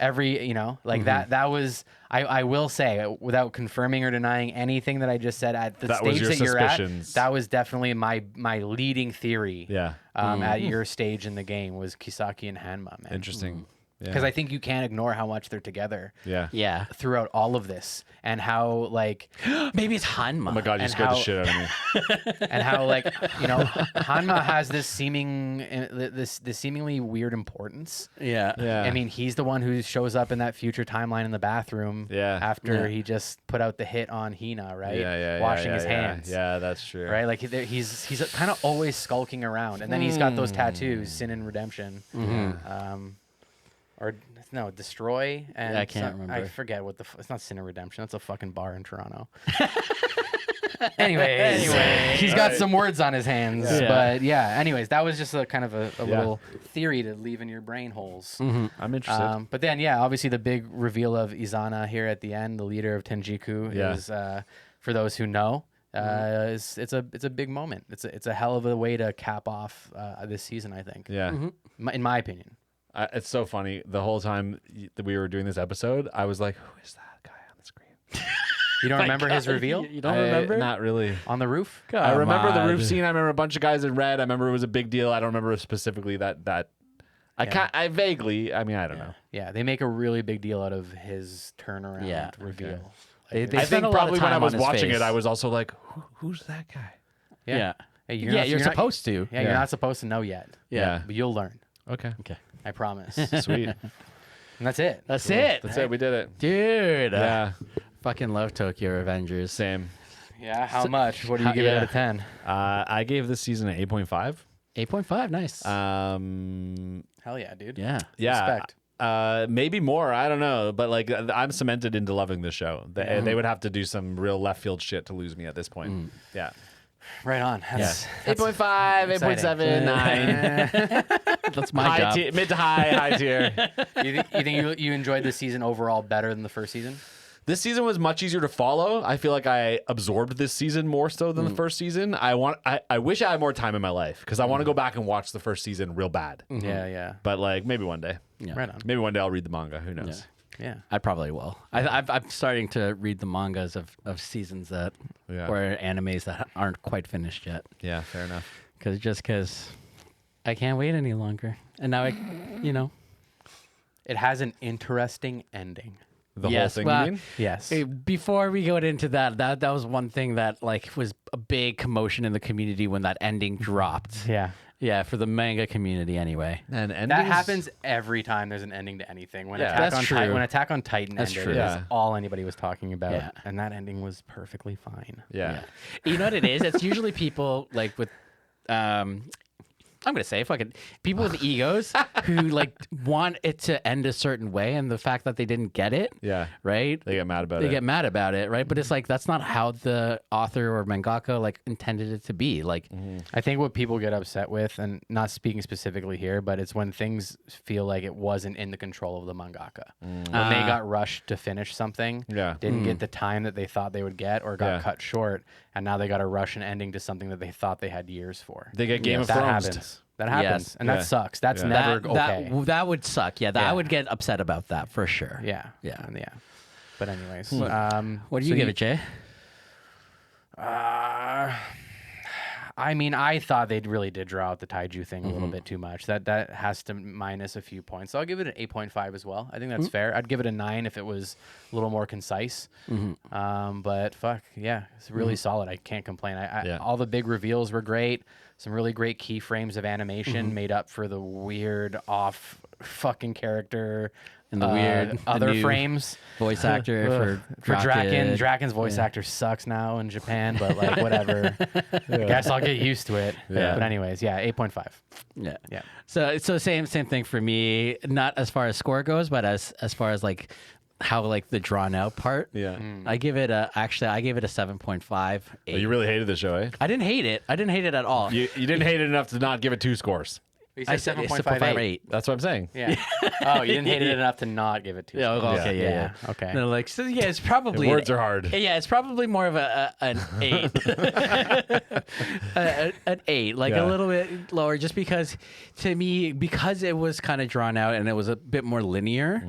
Every, you know, like that was, I will say, without confirming or denying anything that I just said, at the That was stage your that you're suspicions. at, that was definitely my leading theory. Yeah. At your stage in the game was Kisaki and Hanma, man. Interesting. Because I think you can't ignore how much they're together Yeah. Yeah. throughout all of this, and how like Maybe it's Hanma. Oh my god, you And scared how- the shit out of me. and how like, you know, Hanma has this seemingly weird importance. Yeah. Yeah. I mean, he's the one who shows up in that future timeline in the bathroom. Yeah. After Yeah. he just put out the hit on Hina, right? Yeah. Washing his hands. Yeah, that's true. Right. Like he's kind of always skulking around, and then he's got those tattoos, Sin and Redemption. Or no, Destroy and I can't I remember. forget what it's not Sin and Redemption. That's a fucking bar in Toronto. Anyways, he's got some words on his hands, Yeah. but yeah. Anyways, that was just a kind of a Yeah. little theory to leave in your brain holes. I'm interested. But then, yeah, obviously the big reveal of Izana here at the end, the leader of Tenjiku, Yeah. is for those who know, it's a big moment. It's a hell of a way to cap off this season, I think. Yeah. In my opinion. It's so funny. The whole time that we were doing this episode, I was like, who is that guy on the screen? You don't remember his reveal You don't remember? Not really. on the roof? I remember the on. roof scene. I remember a bunch of guys in red. I remember it was a big deal. I don't remember specifically that. I vaguely. I mean, I don't know. Yeah, they make a really big deal out of his turnaround reveal. They I spend think a lot of probably when I time was on his watching face. it, I was also like, who's that guy? Yeah. Hey, You're not- supposed to. Yeah, you're not supposed to know yet. Yeah. But you'll learn. Okay. Okay. I promise. Sweet. And that's it. That's it. That's it. We did it. Dude. Yeah. Fucking love Tokyo Revengers. Same. Yeah, how much? What do you give it out of 10? I gave this season an 8.5. 8.5. Nice. Hell yeah, dude. yeah. Yeah. Respect. Maybe more. I don't know. But like, I'm cemented into loving this show. They would have to do some real left field shit to lose me at this point. Yeah. Right on. That's 8.5, 8.7, 9. That's my job. Mid to high tier. You think you enjoyed the season overall better than the first season? This season was much easier to follow. I feel like I absorbed this season more so than the first season. I wish I had more time in my life because I want to go back and watch the first season real bad. Yeah. But like maybe one day. Yeah. Right on. Maybe one day I'll read the manga. Who knows? Yeah. I probably will. I'm starting to read the mangas of seasons that or animes that aren't quite finished yet. Yeah, fair enough. Because I can't wait any longer. And now It has an interesting ending. The Yes, whole thing, well, you mean? Yes. Hey, before we go into that was one thing that like was a big commotion in the community when that ending dropped. Yeah. Yeah, for the manga community anyway. And That happens every time there's an ending to anything. When Yeah. Attack That's on true. Titan, when Attack on Titan That's ended, true. it was Yeah. all anybody was talking about, Yeah. and that ending was perfectly fine. Yeah. You know what it is? It's usually people like with I'm gonna say fucking people with egos who like want it to end a certain way, and the fact that they didn't get it, Yeah. right? They get mad about They it. get mad about it, right? But it's like that's not how the author or mangaka like intended it to be. Like, I think what people get upset with, and not speaking specifically here, but it's when things feel like it wasn't in the control of the mangaka. When they got rushed to finish something, Yeah. didn't get the time that they thought they would get, or got Yeah. cut short, and now they got to rush an ending to something that they thought they had years for. They get Game of that Thrones. happens. That happens, Yes. and Yeah. that sucks. That's Yeah. never okay. that would suck. Yeah, Yeah. I would get upset about that for sure. Yeah. Yeah. Yeah. But anyways, What do you give it, Jay? I mean, I thought they really did draw out the Taiju thing a little bit too much. That has to minus a few points. So I'll give it an 8.5 as well. I think that's fair. I'd give it a 9 if it was a little more concise. But fuck, yeah, it's really solid. I can't complain. Yeah. All the big reveals were great. Some really great keyframes of animation made up for the weird off fucking character And the weird other new for voice actor for Draken. Draken. Draken's voice actor sucks now in Japan, but like whatever. Guess I'll get used to it. Yeah. But anyways, yeah, 8.5. Yeah. Yeah. So same thing for me. Not as far as score goes, but as far as like how like the drawn out part. Yeah. I give it a 7.5. Oh, you really hated the show, eh? I didn't hate it. I didn't hate it at all. You didn't hate it enough to not give it 2 scores. I said 7.58. That's what I'm saying. Yeah. Oh, you didn't hate it enough to not give it 2 Yeah, stars. okay, yeah. Okay. No, like so, yeah, it's probably Words are hard. Yeah, it's probably more of an 8, an 8, like a little bit lower, just because to me, because it was kind of drawn out and it was a bit more linear,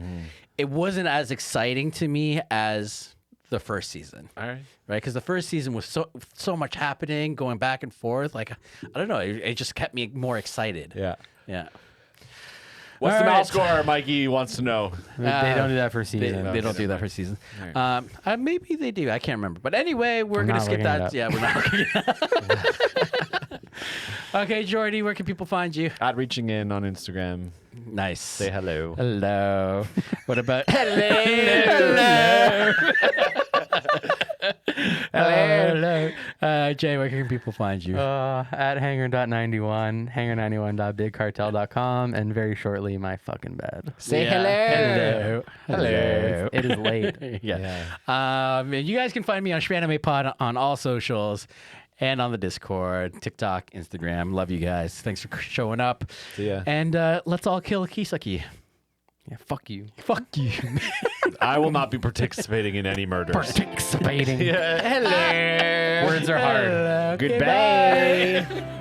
it wasn't as exciting to me as the first season. All right. Right, because the first season was so much happening, going back and forth. Like I don't know, it just kept me more excited. Yeah. Yeah. What's All the right. mouse score? Mikey wants to know. They don't do that for season. They don't do that for season. Maybe they do. I can't remember. But anyway, we're gonna not skip looking it that. up. Yeah, we're not looking it up. Okay, Jordy, where can people find you? At Reaching In on Instagram. Nice. Say hello. Hello. What about Hello. hello? Jay, where can people find you? At hanger.91, hanger91.bigcartel.com, and very shortly, my fucking bed. Say Hello. Hello. It is late. Yeah. And you guys can find me on Shmanime Pod on all socials and on the Discord, TikTok, Instagram. Love you guys. Thanks for showing up. See ya. And let's all kill Kisaki. Yeah, fuck you. Fuck you. I will not be participating in any murders. Participating. Hello. Words are hard. Okay, Goodbye. bye.